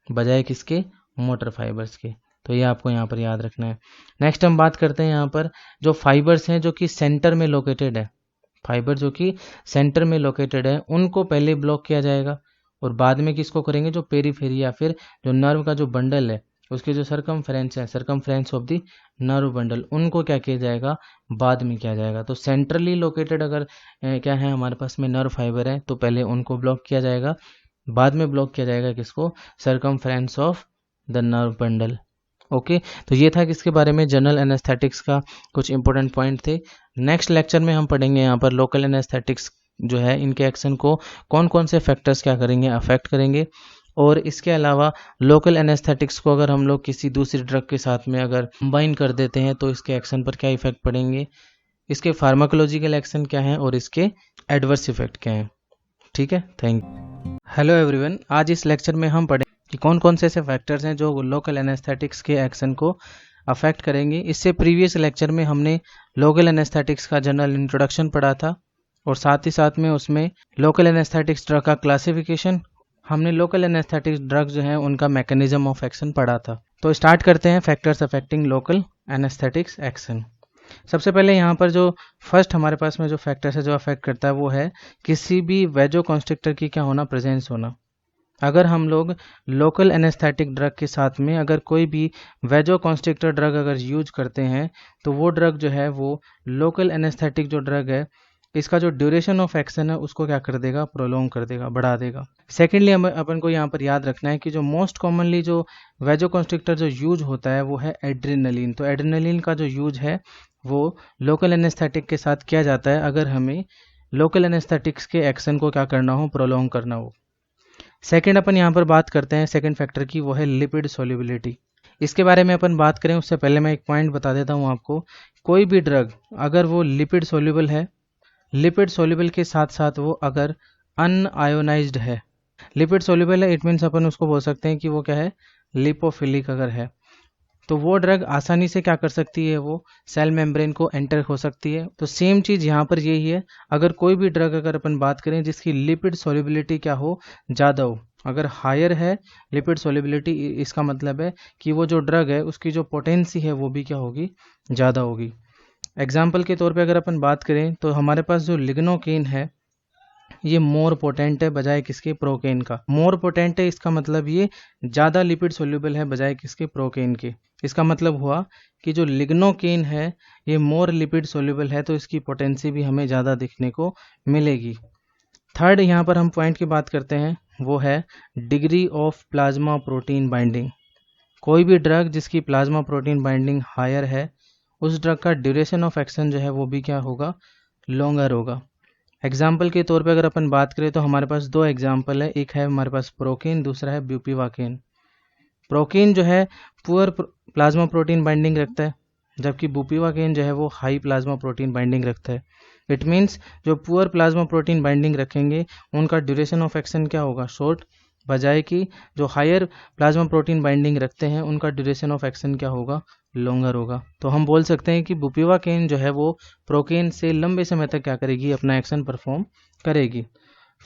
बजाय किसके, मोटर फाइबर्स के। तो ये आपको यहाँ पर याद रखना है। नेक्स्ट हम बात करते हैं यहाँ पर जो फाइबर्स हैं जो कि सेंटर में लोकेटेड है, फाइबर जो कि सेंटर में लोकेटेड है उनको पहले ब्लॉक किया जाएगा और बाद में किसको करेंगे, जो पेरीफेरी या फिर जो नर्व का जो बंडल है उसके जो सरकमफ्रेंस है, circumference of the nerve bundle, उनको क्या किया जाएगा, बाद में किया जाएगा। तो सेंट्रली लोकेटेड अगर क्या है हमारे पास में नर्व फाइबर है तो पहले उनको ब्लॉक किया जाएगा, बाद में ब्लॉक किया जाएगा किसको, circumference of the nerve bundle. Okay तो ये था किसके बारे में, जनरल एनेस्थेटिक्स का कुछ इंपॉर्टेंट पॉइंट थे। नेक्स्ट लेक्चर में हम पढ़ेंगे यहाँ पर लोकल एनेस्थेटिक्स जो है इनके एक्शन को कौन कौन से फैक्टर्स क्या करेंगे, अफेक्ट करेंगे। और इसके अलावा लोकल एनेस्थेटिक्स को अगर हम लोग किसी दूसरी ड्रग के साथ में अगर कंबाइन कर देते हैं तो इसके एक्शन पर क्या इफेक्ट पड़ेंगे, इसके फार्माकोलॉजिकल एक्शन क्या है और इसके एडवर्स इफेक्ट क्या है। ठीक है, थैंक यू। हेलो एवरीवन, आज इस लेक्चर में हम पढ़ेंगे कि कौन कौन से ऐसे फैक्टर्स हैं जो लोकल एनेस्थेटिक्स के एक्शन को अफेक्ट करेंगे। इससे प्रीवियस लेक्चर में हमने लोकल एनेस्थेटिक्स का जनरल इंट्रोडक्शन पढ़ा था और साथ ही साथ में उसमें लोकल एनेस्थेटिक्स ड्रग का क्लासिफिकेशन, हमने लोकल एनेस्थेटिक्स ड्रग जो है उनका मैकेनिज्म ऑफ एक्शन पढ़ा था। तो स्टार्ट करते हैं factors affecting local anaesthetics action. सबसे पहले यहाँ पर जो फर्स्ट हमारे पास में जो फैक्टर्स है जो अफेक्ट करता है वो है किसी भी वेजो कॉन्स्ट्रिक्टर की क्या होना, प्रेजेंस होना। अगर हम लोग लोकल एनेस्थेटिक ड्रग के साथ में अगर कोई भी वेजो कॉन्स्ट्रिक्टर ड्रग अगर यूज करते हैं तो वो ड्रग जो है वो लोकल एनेस्थेटिक जो ड्रग है इसका जो ड्यूरेशन ऑफ एक्शन है उसको क्या कर देगा, प्रोलॉन्ग कर देगा, बढ़ा देगा। सेकेंडली हम अपन को यहाँ पर याद रखना है कि जो मोस्ट कॉमनली जो वेजो कॉन्स्ट्रिक्टर जो यूज होता है वो है एड्रेनलिन। तो एड्रेनलिन का जो यूज है वो लोकल एनेस्थेटिक के साथ किया जाता है अगर हमें लोकल एनेस्थेटिक्स के एक्शन को क्या करना हो, प्रोलॉन्ग करना हो। सेकेंड अपन यहाँ पर बात करते हैं सेकेंड फैक्टर की, वो है लिपिड सोल्युबिलिटी। इसके बारे में अपन बात करें उससे पहले मैं एक पॉइंट बता देता हूँ आपको, कोई भी ड्रग अगर वो लिपिड सोल्यूबल है, लिपिड सोल्यूबल के साथ साथ वो अगर अनआयोनाइज्ड है, लिपिड सोल्यूबल है इट मीन्स अपन उसको बोल सकते हैं कि वो क्या है, लिपोफिलिक अगर है, तो वो ड्रग आसानी से क्या कर सकती है, वो सेल मेम्ब्रेन को एंटर हो सकती है। तो सेम चीज़ यहाँ पर यही है, अगर कोई भी ड्रग अगर अपन बात करें जिसकी लिपिड सोल्युबिलिटी क्या हो, ज़्यादा हो, अगर हायर है लिपिड सोल्युबिलिटी, इसका मतलब है कि वो जो ड्रग है उसकी जो पोटेंसी है वो भी क्या होगी, ज़्यादा होगी। एग्जाम्पल के तौर पे अगर अपन बात करें तो हमारे पास जो लिग्नोकेन है ये मोर पोटेंट है बजाय किसके, प्रोकेन का। मोर पोटेंट है इसका मतलब ये ज़्यादा लिपिड सोल्यूबल है बजाय किसके, प्रोकेन के। इसका मतलब हुआ कि जो लिग्नोकेन है ये मोर लिपिड सोल्यूबल है तो इसकी पोटेंसी भी हमें ज़्यादा दिखने को मिलेगी। थर्ड यहाँ पर हम पॉइंट की बात करते हैं वो है degree of plasma protein binding. कोई भी ड्रग जिसकी प्लाज्मा प्रोटीन बाइंडिंग हायर है उस ड्रग का ड्यूरेशन ऑफ एक्शन जो है वो भी क्या होगा, लॉन्गर होगा। एग्जाम्पल के तौर पे अगर अपन बात करें तो हमारे पास दो एग्जाम्पल है, एक है हमारे पास प्रोकेन, दूसरा है ब्यूपीवाकेन। प्रोकेन जो है पुअर प्लाज्मा प्रोटीन बाइंडिंग रखता है जबकि बुपीवाकेन जो है वो हाई प्लाज्मा प्रोटीन बाइंडिंग रखता है। इट मीन्स जो पुअर प्लाज्मा प्रोटीन बाइंडिंग रखेंगे उनका ड्यूरेशन ऑफ एक्शन क्या होगा, शॉर्ट, बजाय कि जो हायर प्लाज्मा प्रोटीन बाइंडिंग रखते हैं उनका ड्यूरेशन ऑफ एक्शन क्या होगा, लॉन्गर होगा। तो हम बोल सकते हैं कि बुपीवाकेन जो है वो प्रोकेन से लंबे समय तक क्या करेगी, अपना एक्शन परफॉर्म करेगी।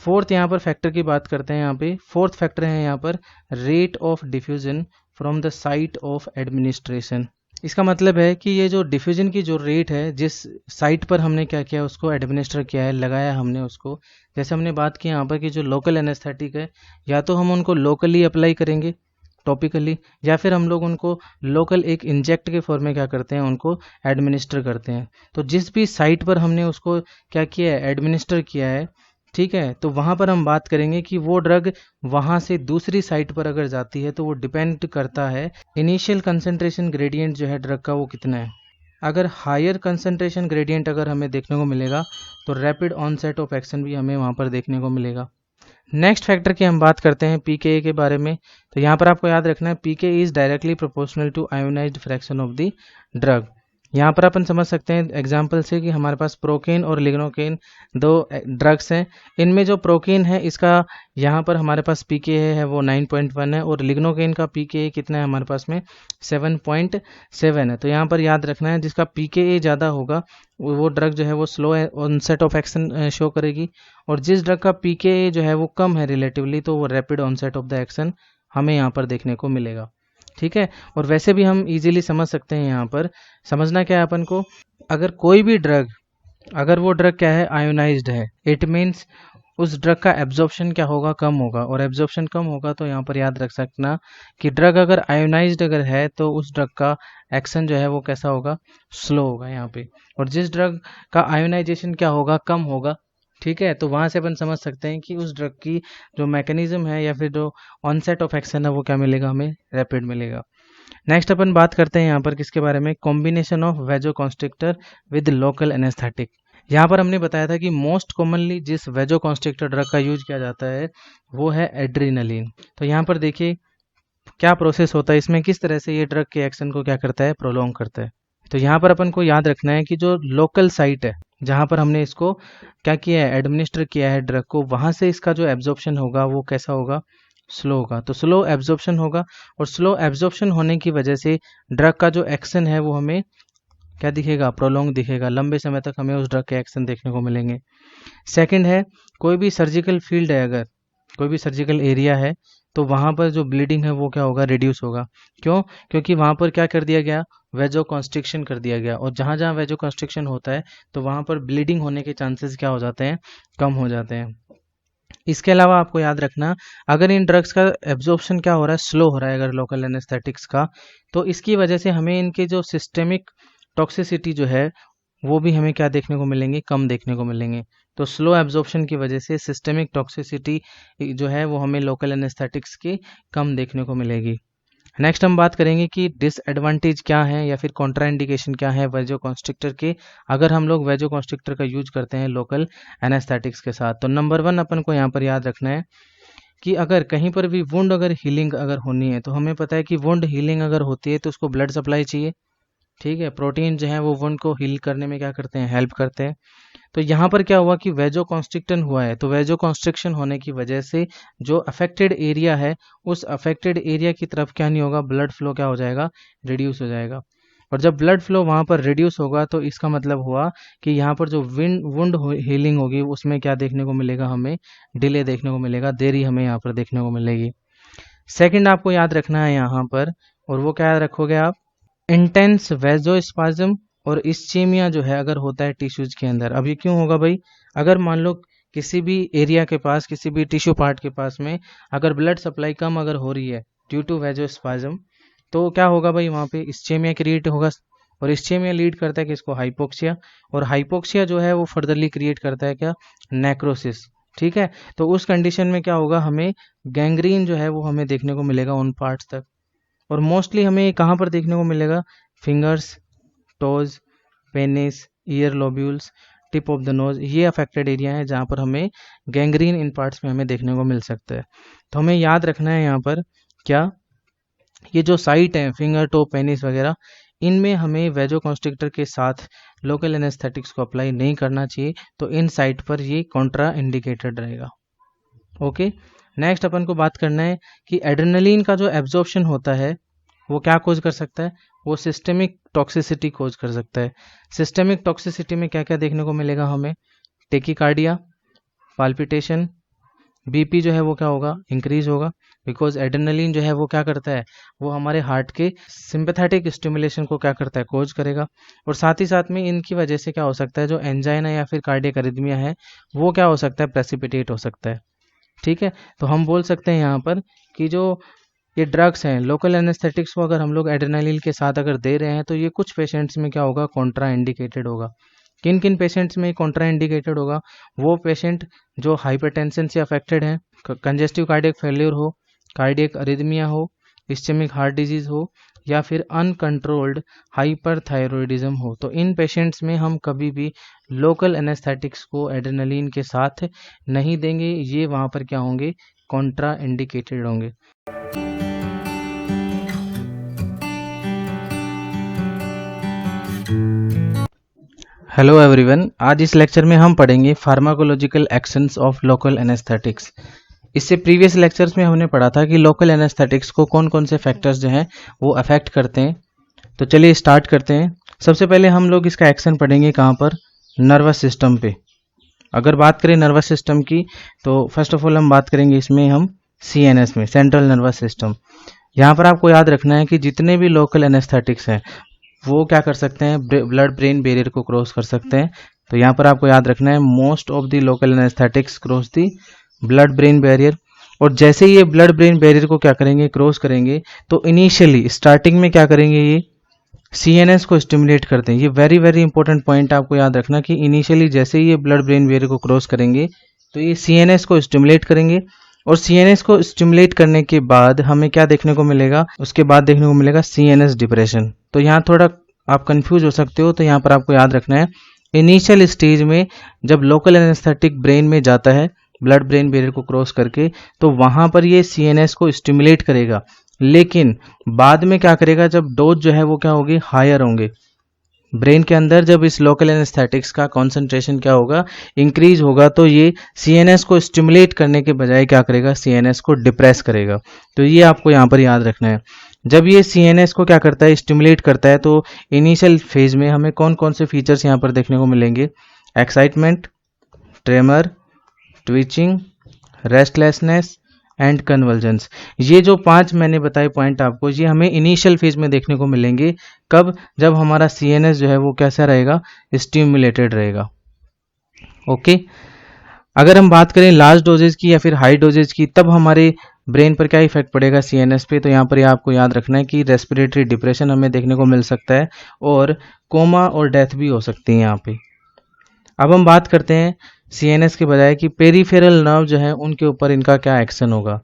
फोर्थ यहाँ पर फैक्टर की बात करते हैं, यहाँ पे फोर्थ फैक्टर है यहाँ पर rate of diffusion from the site of administration. इसका मतलब है कि ये जो डिफ्यूजन की जो रेट है, जिस साइट पर हमने क्या किया उसको एडमिनिस्टर किया है, लगाया हमने उसको, जैसे हमने बात की यहाँ पर कि जो लोकल एनेस्थेटिक है या तो हम उनको लोकली अप्लाई करेंगे टॉपिकली या फिर हम लोग उनको लोकल एक इंजेक्ट के फॉर्म में क्या करते हैं, उनको एडमिनिस्टर करते हैं। तो जिस भी साइट पर हमने उसको क्या किया है, एडमिनिस्टर किया है, ठीक है, तो वहाँ पर हम बात करेंगे कि वो ड्रग वहाँ से दूसरी साइट पर अगर जाती है तो वो डिपेंड करता है इनिशियल कंसंट्रेशन ग्रेडियंट जो है ड्रग का वो कितना है। अगर हायर कंसंट्रेशन ग्रेडियंट अगर हमें देखने को मिलेगा तो रैपिड ऑनसेट ऑफ एक्शन भी हमें वहाँ पर देखने को मिलेगा। नेक्स्ट फैक्टर की हम बात करते हैं पीके के बारे में। तो यहाँ पर आपको याद रखना है PK is directly proportional to ionised fraction of the drug. यहाँ पर अपन समझ सकते हैं एग्जाम्पल से कि हमारे पास प्रोकेन और लिग्नोकेन दो ड्रग्स हैं। इनमें जो प्रोकेन है इसका यहाँ पर हमारे पास पीके है वो 9.1 है और लिग्नोकेन का पीके कितना है हमारे पास में 7.7 है। तो यहाँ पर याद रखना है जिसका पीके ज़्यादा होगा वो ड्रग जो है वो slow onset of action show करेगी और जिस ड्रग का पीके जो है वो कम है रिलेटिवली तो वो rapid onset of the action हमें यहाँ पर देखने को मिलेगा। ठीक है। और वैसे भी हम इजीली समझ सकते हैं, यहाँ पर समझना क्या है अपन को, अगर कोई भी ड्रग, अगर वो ड्रग क्या है, आयोनाइज्ड है, इट मीन्स उस ड्रग का एब्जॉर्प्शन क्या होगा, कम होगा। और एब्जॉर्प्शन कम होगा तो यहाँ पर याद रख सकना कि ड्रग अगर आयोनाइज्ड अगर है तो उस ड्रग का एक्शन जो है वो कैसा होगा, स्लो होगा यहाँ पे। और जिस ड्रग का आयोनाइजेशन क्या होगा, कम होगा, ठीक है, तो वहां से अपन समझ सकते हैं कि उस ड्रग की जो मैकेनिज्म है या फिर जो ऑनसेट ऑफ एक्शन है वो क्या मिलेगा, हमें रैपिड मिलेगा। नेक्स्ट अपन बात करते हैं यहाँ पर किसके बारे में, combination of vasoconstrictor with local anaesthetic. यहाँ पर हमने बताया था कि मोस्ट कॉमनली जिस वेजोकॉन्स्ट्रिक्टर ड्रग का यूज किया जाता है वो है एड्रीनलिन। तो यहाँ पर देखिए क्या प्रोसेस होता है इसमें, किस तरह से ये ड्रग के एक्शन को क्या करता है, प्रोलॉन्ग करता है। तो यहाँ पर अपन को याद रखना है कि जो लोकल साइट है जहाँ पर हमने इसको क्या किया है, एडमिनिस्टर किया है ड्रग को, वहां से इसका जो एब्जॉर्प्शन होगा वो कैसा होगा, स्लो होगा। तो स्लो एब्जॉर्प्शन होगा, और स्लो एब्जॉर्प्शन होने की वजह से ड्रग का जो एक्शन है वो हमें क्या दिखेगा, प्रोलॉन्ग दिखेगा, लंबे समय तक हमें उस ड्रग के एक्शन देखने को मिलेंगे। सेकंड है, कोई भी सर्जिकल फील्ड है, अगर कोई भी सर्जिकल एरिया है तो वहां पर जो ब्लीडिंग है वो क्या होगा, रिड्यूस होगा। क्यों, क्योंकि वहां पर क्या कर दिया गया, वेजो कॉन्स्ट्रिक्शन कर दिया गया। और जहां जहां वेजो कॉन्स्ट्रिक्शन होता है तो वहां पर ब्लीडिंग होने के चांसेस क्या हो जाते हैं, कम हो जाते हैं। इसके अलावा आपको याद रखना, अगर इन ड्रग्स का एब्जॉर्प्शन क्या हो रहा है, स्लो हो रहा है अगर लोकल एनेस्थेटिक्स का, तो इसकी वजह से हमें इनके जो सिस्टेमिक टॉक्सिसिटी जो है वो भी हमें क्या देखने को मिलेंगे, कम देखने को मिलेंगे। तो स्लो एब्जॉर्प्शन की वजह से सिस्टेमिक टॉक्सिसिटी जो है वो हमें लोकल एनेस्थेटिक्स की कम देखने को मिलेगी। नेक्स्ट हम बात करेंगे कि डिसएडवांटेज क्या है या फिर कॉन्ट्राइंडिकेशन क्या है वेजो कॉन्स्ट्रिक्टर के, अगर हम लोग वेजो कॉन्स्ट्रिक्टर का यूज करते हैं लोकल एनेस्थेटिक्स के साथ। तो नंबर 1 अपन को यहाँ पर याद रखना है कि अगर कहीं पर भी वुंड अगर हीलिंग अगर होनी है, तो हमें पता है कि वुंड हीलिंग अगर होती है तो उसको ब्लड सप्लाई चाहिए, ठीक है। प्रोटीन जो है वो वुंड को हील करने में क्या करते हैं, हेल्प करते हैं। तो यहाँ पर क्या हुआ कि वेजो कॉन्स्ट्रिक्शन हुआ है, तो वेजो कॉन्स्ट्रिक्शन होने की वजह से जो अफेक्टेड एरिया है उस अफेक्टेड एरिया की तरफ क्या नहीं होगा, ब्लड फ्लो क्या हो जाएगा, रिड्यूस हो जाएगा। और जब ब्लड फ्लो वहां पर रिड्यूस होगा तो इसका मतलब हुआ कि यहाँ पर जो वुंड हीलिंग होगी उसमें क्या देखने को मिलेगा, हमें डिले देखने को मिलेगा, देरी हमें यहाँ पर देखने को मिलेगी। सेकंड आपको याद रखना है यहाँ पर, और वो क्या याद रखोगे आप, इंटेंस वेजोस्पाज्म और इस्चेमिया जो है अगर होता है टिश्यूज के अंदर। अब ये क्यों होगा भाई, अगर मान लो किसी भी एरिया के पास, किसी भी टिश्यू पार्ट के पास में अगर ब्लड सप्लाई कम अगर हो रही है ड्यू टू वेजोस्पाज्म, तो क्या होगा भाई, वहाँ पे इस्चेमिया क्रिएट होगा। और इस्चेमिया लीड करता है किसको, हाइपोक्सिया। और हाइपोक्सिया जो है वो फर्दरली क्रिएट करता है क्या, नेक्रोसिस, ठीक है। तो उस कंडीशन में क्या होगा, हमें गैंग्रीन जो है वो हमें देखने को मिलेगा उन पार्ट्स तक। और मोस्टली हमें कहाँ पर देखने को मिलेगा, fingers, toes, penis, year lobules, tip of the nose, ये अफेक्टेड एरिया है जहाँ पर हमें गैंग्रीन इन पार्ट्स में हमें देखने को मिल सकता है। तो हमें याद रखना है यहाँ पर क्या, ये जो साइट है फिंगर, टो, पेनिस वगैरह, इनमें हमें वेजो कॉन्स्ट्रिक्टर के साथ लोकल एनेस्थेटिक्स को अप्लाई नहीं करना चाहिए। तो इन साइट पर ये कॉन्ट्रा इंडिकेटेड रहेगा। ओके, नेक्स्ट अपन को बात करना है कि एड्रेनलिन का जो एब्जॉर्प्शन होता है वो क्या कोज कर सकता है, वो सिस्टेमिक टॉक्सिसिटी कोज कर सकता है। सिस्टेमिक टॉक्सिसिटी में क्या क्या देखने को मिलेगा हमें, टेकिकार्डिया, पाल्पिटेशन, बीपी जो है वो क्या होगा, इंक्रीज होगा, बिकॉज एड्रेनलिन जो है वो क्या करता है, वो हमारे हार्ट के सिंपैथेटिक स्टिमुलेशन को क्या करता है, कोज करेगा। और साथ ही साथ में इनकी वजह से क्या हो सकता है, जो एंजाइना या फिर कार्डियक अरिथमिया है वो क्या हो सकता है, प्रेसिपिटेट हो सकता है, ठीक है। तो हम बोल सकते हैं यहाँ पर कि जो ये ड्रग्स हैं लोकल एनेस्थेटिक्स को अगर हम लोग एड्रेनालिन के साथ अगर दे रहे हैं तो ये कुछ पेशेंट्स में क्या होगा, कॉन्ट्रा इंडिकेटेड होगा। किन किन पेशेंट्स में कॉन्ट्रा इंडिकेटेड होगा, वो पेशेंट जो हाइपरटेंशन से अफेक्टेड हैं, कंजेस्टिव कार्डियक फेलियर हो, कार्डियक अरिथमिया हो, इस्चेमिक हार्ट डिजीज हो, या फिर अनकंट्रोल्ड हाइपरथायरॉयडिज्म हो। तो इन पेशेंट्स में हम कभी भी लोकल एनेस्थेटिक्स को एड्रेनालिन के साथ नहीं देंगे, ये वहाँ पर क्या होंगे, कॉन्ट्रा इंडिकेटेड होंगे। हेलो एवरीवन, आज इस लेक्चर में हम पढ़ेंगे pharmacological actions of local anaesthetics. इससे प्रीवियस लेक्चर्स में हमने पढ़ा था कि लोकल एनेस्थेटिक्स को कौन कौन से फैक्टर्स जो हैं वो अफेक्ट करते हैं। तो चलिए स्टार्ट करते हैं। सबसे पहले हम लोग इसका एक्शन पढ़ेंगे कहाँ पर, नर्वस सिस्टम पे। अगर बात करें नर्वस सिस्टम की तो फर्स्ट ऑफ ऑल हम बात करेंगे इसमें हम CNS में, सेंट्रल नर्वस सिस्टम। यहाँ पर आपको याद रखना है कि जितने भी लोकल एनेस्थेटिक्स हैं वो क्या कर सकते हैं, ब्लड ब्रेन बैरियर को क्रॉस कर सकते हैं। तो यहाँ पर आपको याद रखना है most of the local anaesthetics cross the blood brain barrier. और जैसे ये ब्लड ब्रेन बैरियर को क्या करेंगे, क्रॉस करेंगे, तो इनिशियली स्टार्टिंग में क्या करेंगे, ये सीएनएस को स्टिमुलेट करते हैं। ये वेरी वेरी इंपॉर्टेंट पॉइंट आपको याद रखना कि इनिशियली जैसे ही ये ब्लड ब्रेन बैरियर को क्रॉस करेंगे तो ये सीएनएस को स्टिमुलेट करेंगे। और सीएनएस को स्टिमुलेट करने के बाद हमें क्या देखने को मिलेगा, उसके बाद देखने को मिलेगा सीएनएस डिप्रेशन। तो यहाँ थोड़ा आप कंफ्यूज हो सकते हो, तो यहाँ पर आपको याद रखना है इनिशियल स्टेज में जब लोकल एनेस्थेटिक ब्रेन में जाता है ब्लड ब्रेन बैरियर को क्रॉस करके, तो वहां पर ये सीएनएस को स्टिमुलेट करेगा। लेकिन बाद में क्या करेगा, जब डोज जो है वो क्या होगी, हायर होंगे ब्रेन के अंदर, जब इस लोकल एनेस्थेटिक्स का कॉन्सेंट्रेशन क्या होगा, इंक्रीज होगा, तो ये सीएनएस को स्टिमुलेट करने के बजाय क्या करेगा, सीएनएस को डिप्रेस करेगा। तो ये आपको यहाँ पर याद रखना है। जब ये सीएनएस को क्या करता है, स्टिमुलेट करता है, तो इनिशियल फेज में हमें कौन कौन से फीचर्स यहाँ पर देखने को मिलेंगे, excitement, tremor, twitching, restlessness and convergence. ये जो 5 मैंने बताए पॉइंट आपको, ये हमें इनिशियल फेज में देखने को मिलेंगे। कब, जब हमारा सीएनएस जो है वो कैसा रहेगा, स्टिमुलेटेड रहेगा। ओके, अगर हम बात करें लार्ज डोजेज की या फिर हाई डोजेज की, तब हमारे ब्रेन पर क्या इफेक्ट पड़ेगा, सीएनएस पे। तो यहाँ पर आपको याद रखना है कि रेस्पिरेटरी डिप्रेशन हमें देखने को मिल सकता है और कोमा और डेथ भी हो सकती है यहाँ पे। अब हम बात करते हैं सीएनएस के बजाय कि पेरिफेरल नर्व जो है उनके ऊपर इनका क्या एक्शन होगा।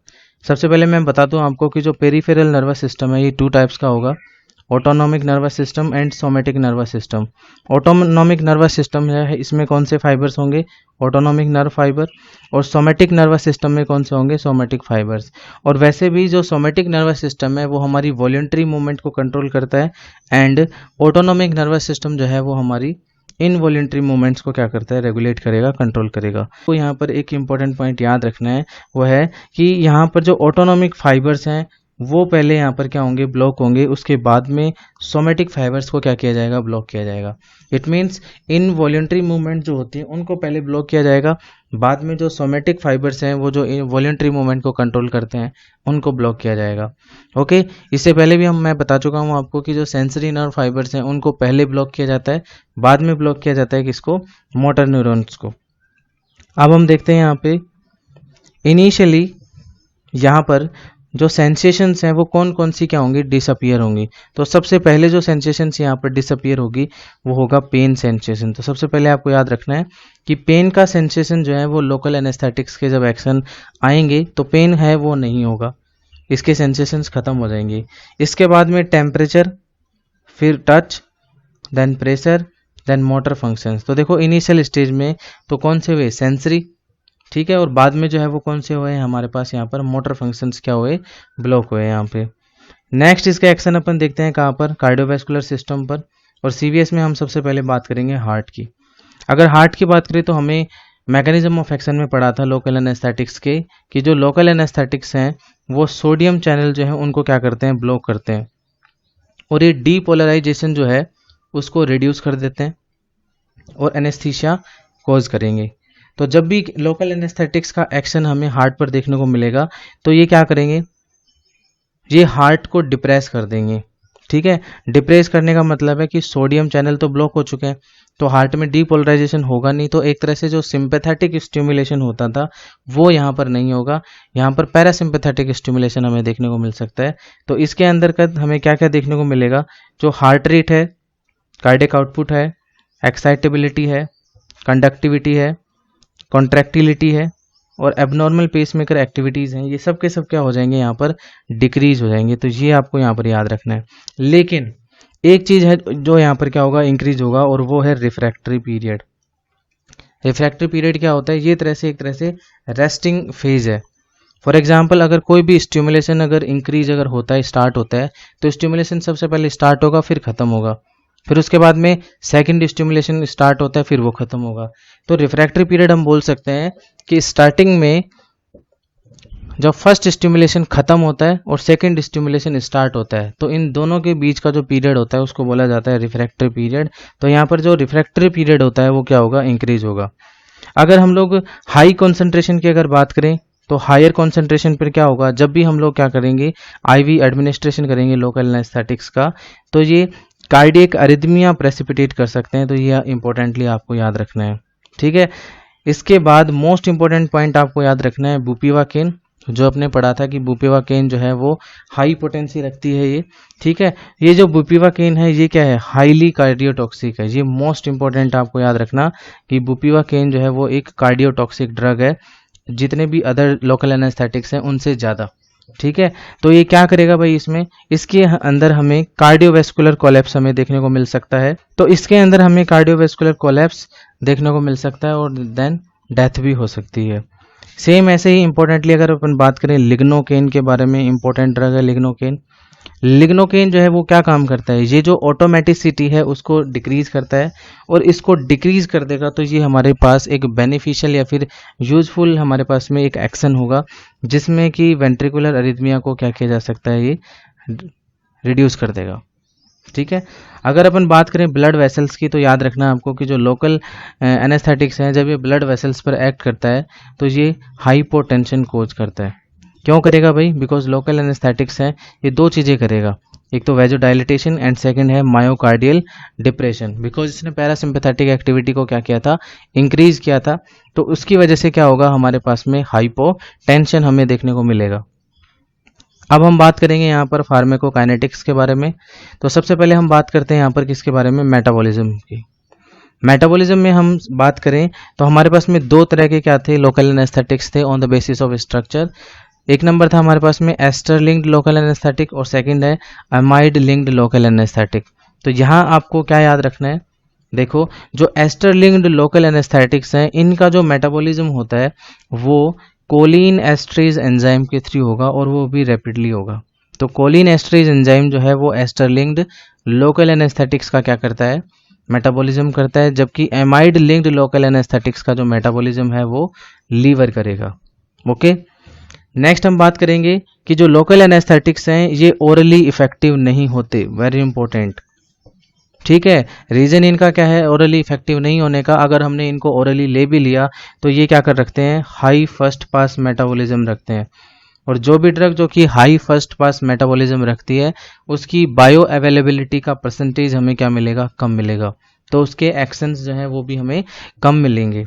सबसे पहले मैं बता दूं आपको कि जो पेरिफेरल नर्वस सिस्टम है ये 2 टाइप्स का होगा, autonomic nervous system and somatic nervous system. Autonomic nervous system है, इसमें कौन से फाइबर्स होंगे, ऑटोनॉमिक नर्व फाइबर। और सोमेटिक नर्वस सिस्टम में कौन से होंगे, सोमेटिक फाइबर्स। और वैसे भी जो सोमेटिक नर्वस सिस्टम है वो हमारी वॉलंटरी मूवमेंट को कंट्रोल करता है, एंड ऑटोनॉमिक नर्वस सिस्टम जो है वो हमारी इनवॉलंटरी मूवमेंट्स को क्या करता है, रेगुलेट करेगा, कंट्रोल करेगा। तो यहाँ पर एक इंपॉर्टेंट पॉइंट याद रखना है, वो है कि यहाँ पर जो ऑटोनॉमिक फाइबर्स हैं वो पहले यहाँ पर क्या होंगे, ब्लॉक होंगे, उसके बाद में सोमेटिक फाइबर्स को क्या किया जाएगा, ब्लॉक किया जाएगा। इट मीन्स इनवॉलंटरी मूवमेंट जो होती है उनको पहले ब्लॉक किया जाएगा, बाद में जो सोमेटिक फाइबर्स हैं वो जो वॉलंटरी मूवमेंट को कंट्रोल करते हैं उनको ब्लॉक किया जाएगा। ओके, इससे पहले भी मैं बता चुका हूँ आपको कि जो सेंसरी नर्व फाइबर्स हैं उनको पहले ब्लॉक किया जाता है, बाद में ब्लॉक किया जाता है किसको, मोटर न्यूरॉन्स को। अब हम देखते हैं यहाँ पे इनिशियली यहाँ पर जो सेंसेशंस हैं वो कौन कौन सी क्या होंगी, डिसअपियर होंगी। तो सबसे पहले जो सेंसेशंस यहाँ पर डिसअपियर होगी वो होगा पेन सेंसेशन। तो सबसे पहले आपको याद रखना है कि पेन का सेंसेशन जो है वो लोकल एनेस्थेटिक्स के जब एक्शन आएंगे तो पेन है वो नहीं होगा, इसके सेंसेशंस खत्म हो जाएंगे। इसके बाद में टेम्परेचर, फिर touch, then pressure, then motor functions. तो देखो इनिशियल स्टेज में तो कौन से हुए, सेंसरी, ठीक है, और बाद में जो है वो कौन से हुए हमारे पास यहाँ पर मोटर फंक्शंस क्या हुए, ब्लॉक हुए यहाँ पे। नेक्स्ट इसका एक्शन अपन देखते हैं कहाँ पर, कार्डियोवैस्कुलर सिस्टम पर। और सीवीएस में हम सबसे पहले बात करेंगे हार्ट की। अगर हार्ट की बात करें तो हमें मैकेनिज्म ऑफ एक्शन में पढ़ा था लोकल एनेस्थेटिक्स के कि जो लोकल एनेस्थेटिक्स हैं वो सोडियम चैनल जो है उनको क्या करते हैं, ब्लॉक करते हैं, और ये डीपोलराइजेशन जो है उसको रिड्यूस कर देते हैं और एनेस्थीसिया कॉज करेंगे। तो जब भी लोकल एनेस्थेटिक्स का एक्शन हमें हार्ट पर देखने को मिलेगा तो ये क्या करेंगे, ये हार्ट को डिप्रेस कर देंगे। ठीक है, डिप्रेस करने का मतलब है कि सोडियम चैनल तो ब्लॉक हो चुके हैं तो हार्ट में डीपोलराइजेशन होगा नहीं, तो एक तरह से जो सिंपैथेटिक स्टिमुलेशन होता था वो यहाँ पर नहीं होगा, यहाँ पर पैरासिम्पैथेटिक स्टिमुलेशन हमें देखने को मिल सकता है। तो इसके अंदर का हमें क्या क्या देखने को मिलेगा, जो हार्ट रेट है, कार्डियक आउटपुट है, एक्साइटेबिलिटी है, कंडक्टिविटी है, कॉन्ट्रैक्टिलिटी है और एबनॉर्मल पेसमेकर एक्टिविटीज़ हैं, ये सब के सब क्या हो जाएंगे, यहाँ पर डिक्रीज हो जाएंगे। तो ये आपको यहाँ पर याद रखना है। लेकिन एक चीज़ है जो यहाँ पर क्या होगा, इंक्रीज होगा, और वो है रिफ्रैक्टरी पीरियड। रिफ्रैक्टरी पीरियड क्या होता है, ये एक तरह से रेस्टिंग फेज है। फॉर एग्जाम्पल अगर कोई भी स्टिमुलेशन अगर इंक्रीज अगर होता है, स्टार्ट होता है, तो स्टिमुलेशन सबसे पहले स्टार्ट होगा फिर खत्म होगा, फिर उसके बाद में सेकंड स्टिमुलेशन स्टार्ट होता है फिर वो खत्म होगा। तो रिफ्रैक्टरी पीरियड हम बोल सकते हैं कि स्टार्टिंग में जब फर्स्ट स्टिमुलेशन खत्म होता है और सेकंड स्टिमुलेशन स्टार्ट होता है, तो इन दोनों के बीच का जो पीरियड होता है उसको बोला जाता है रिफ्रैक्टरी पीरियड। तो यहाँ पर जो रिफ्रैक्टरी पीरियड होता है वो क्या होगा, इंक्रीज होगा। अगर हम लोग हाई कॉन्सेंट्रेशन की अगर बात करें तो हायर कॉन्सेंट्रेशन पर क्या होगा, जब भी हम लोग क्या करेंगे आईवी एडमिनिस्ट्रेशन करेंगे लोकल एनेस्थेटिक्स का, तो ये कार्डियक अरिथमिया प्रेसिपिटेट कर सकते हैं। तो ये इंपॉर्टेंटली आपको याद रखना है, ठीक है। इसके बाद मोस्ट इंपॉर्टेंट पॉइंट आपको याद रखना है बुपीवाकेन, जो आपने पढ़ा था कि बुपीवाकेन जो है वो हाई पोटेंसी रखती है ये, ठीक है। ये जो बुपीवाकेन है ये क्या है, हाईली कार्डियोटॉक्सिक है। ये मोस्ट इंपॉर्टेंट आपको याद रखना कि बुपीवाकेन जो है वो एक कार्डियोटॉक्सिक ड्रग है, जितने भी अदर लोकल एनेस्थेटिक्स हैं उनसे ज़्यादा, ठीक है। तो ये क्या करेगा भाई, इसमें इसके अंदर हमें कार्डियोवैस्कुलर कोलैप्स हमें देखने को मिल सकता है। तो इसके अंदर हमें कार्डियोवैस्कुलर कोलैप्स देखने को मिल सकता है और देन डेथ भी हो सकती है। सेम ऐसे ही इंपॉर्टेंटली अगर अपन बात करें लिग्नोकेन के बारे में, इंपॉर्टेंट ड्रग है लिग्नोकेन। लिग्नोकेन जो है वो क्या काम करता है, ये जो ऑटोमेटिसिटी है उसको डिक्रीज करता है, और इसको डिक्रीज कर देगा तो ये हमारे पास एक बेनिफिशियल या फिर यूजफुल हमारे पास में एक एक्शन होगा, जिसमें कि वेंट्रिकुलर अरिथमिया को क्या किया जा सकता है, ये रिड्यूस कर देगा, ठीक है। अगर अपन बात करें ब्लड वेसल्स की, तो याद रखना आपको कि जो लोकल एनेस्थेटिक्स हैं जब ये ब्लड वेसल्स पर एक्ट करता है तो ये हाइपोटेंशन कोज करता है। क्यों करेगा भाई, बिकॉज लोकल एनेस्थेटिक्स हैं ये दो चीज़ें करेगा, एक तो वेजोडाइलेटेशन एंड सेकंड है मायोकार्डियल डिप्रेशन, बिकॉज इसने पैरासिम्पैथेटिक एक्टिविटी को क्या किया था, इंक्रीज किया था। तो उसकी वजह से क्या होगा, हमारे पास में हाइपोटेंशन हमें देखने को मिलेगा। अब हम बात करेंगे यहाँ पर फार्माकोकाइनेटिक्स के बारे में। तो सबसे पहले हम बात करते हैं यहाँ पर किसके बारे में, मेटाबॉलिज्म की। मेटाबॉलिज्म में हम बात करें तो हमारे पास में दो तरह के क्या थे, लोकल एनेस्थेटिक्स थे on the basis of structure. एक नंबर था हमारे पास में एस्टर लिंक्ड लोकल एनेस्थेटिक और सेकंड है अमाइड लिंक्ड लोकल एनेस्थेटिक। तो यहाँ आपको क्या याद रखना है, देखो जो एस्टर लिंक्ड लोकल एनेस्थेटिक्स हैं इनका जो मेटाबॉलिज्म होता है वो कोलिन एस्ट्रेज एंजाइम के थ्रू होगा और वो भी रैपिडली होगा। तो कोलिन एस्ट्रेज एंजाइम जो है वो एस्टर लिंक्ड लोकल एनेस्थेटिक्स का क्या करता है, मेटाबॉलिज्म करता है, जबकि एमाइड लिंक्ड लोकल एनेस्थेटिक्स का जो मेटाबॉलिज्म है वो लीवर करेगा। ओके, नेक्स्ट हम बात करेंगे कि जो लोकल एनेस्थेटिक्स हैं ये ओरली इफेक्टिव नहीं होते, वेरी इंपॉर्टेंट, ठीक है। रीजन इनका क्या है, ओरली इफेक्टिव नहीं होने का। अगर हमने इनको ओरली ले भी लिया तो ये क्या कर रखते हैं, हाई फर्स्ट पास मेटाबॉलिज्म रखते हैं, और जो भी ड्रग जो कि हाई फर्स्ट पास मेटाबॉलिज्म रखती है उसकी बायो अवेलेबिलिटी का परसेंटेज हमें क्या मिलेगा, कम मिलेगा। तो उसके एक्शंस जो है वो भी हमें कम मिलेंगे।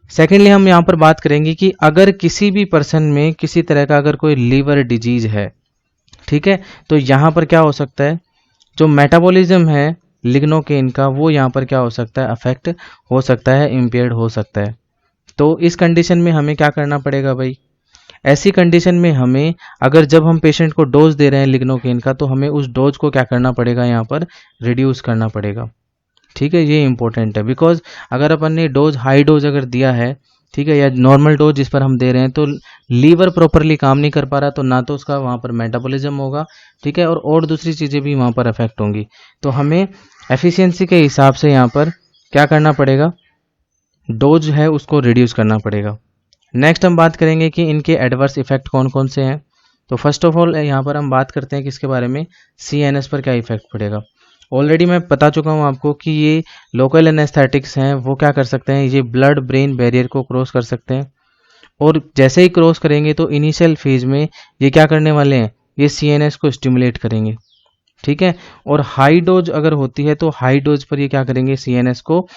सेकेंडली हम यहाँ पर बात करेंगे कि अगर किसी भी पर्सन में किसी तरह का अगर कोई लीवर डिजीज है, ठीक है, तो यहाँ पर क्या हो सकता है, जो मेटाबॉलिज्म है लिग्नोकेन का वो यहाँ पर क्या हो सकता है, अफेक्ट हो सकता है, इम्पेयर्ड हो सकता है। तो इस कंडीशन में हमें क्या करना पड़ेगा भाई, ऐसी कंडीशन में हमें अगर जब हम पेशेंट को डोज दे रहे हैं लिग्नोकेन का तो हमें उस डोज को क्या करना पड़ेगा, यहाँ पर रिड्यूस करना पड़ेगा, ठीक है। ये इंपॉर्टेंट है बिकॉज अगर अपन ने डोज हाई डोज अगर दिया है, ठीक है, या नॉर्मल डोज जिस पर हम दे रहे हैं तो लीवर प्रॉपरली काम नहीं कर पा रहा, तो ना तो उसका वहाँ पर मेटाबॉलिज्म होगा, ठीक है, और दूसरी चीज़ें भी वहाँ पर अफेक्ट होंगी। तो हमें एफिशिएंसी के हिसाब से यहाँ पर क्या करना पड़ेगा, डोज है उसको रिड्यूस करना पड़ेगा। नेक्स्ट हम बात करेंगे कि इनके एडवर्स इफेक्ट कौन कौन से हैं। तो फर्स्ट ऑफ ऑल यहाँ पर हम बात करते हैं किसके बारे में, CNS पर क्या इफेक्ट पड़ेगा। ऑलरेडी मैं बता चुका हूँ आपको कि ये लोकल एनेस्थेटिक्स हैं वो क्या कर सकते हैं, ये ब्लड ब्रेन बैरियर को क्रॉस कर सकते हैं, और जैसे ही क्रॉस करेंगे तो इनिशियल फेज में ये क्या करने वाले हैं, ये CNS को स्टिमुलेट करेंगे, ठीक है। और हाई डोज अगर होती है तो हाई डोज पर ये क्या करेंगे, CNS को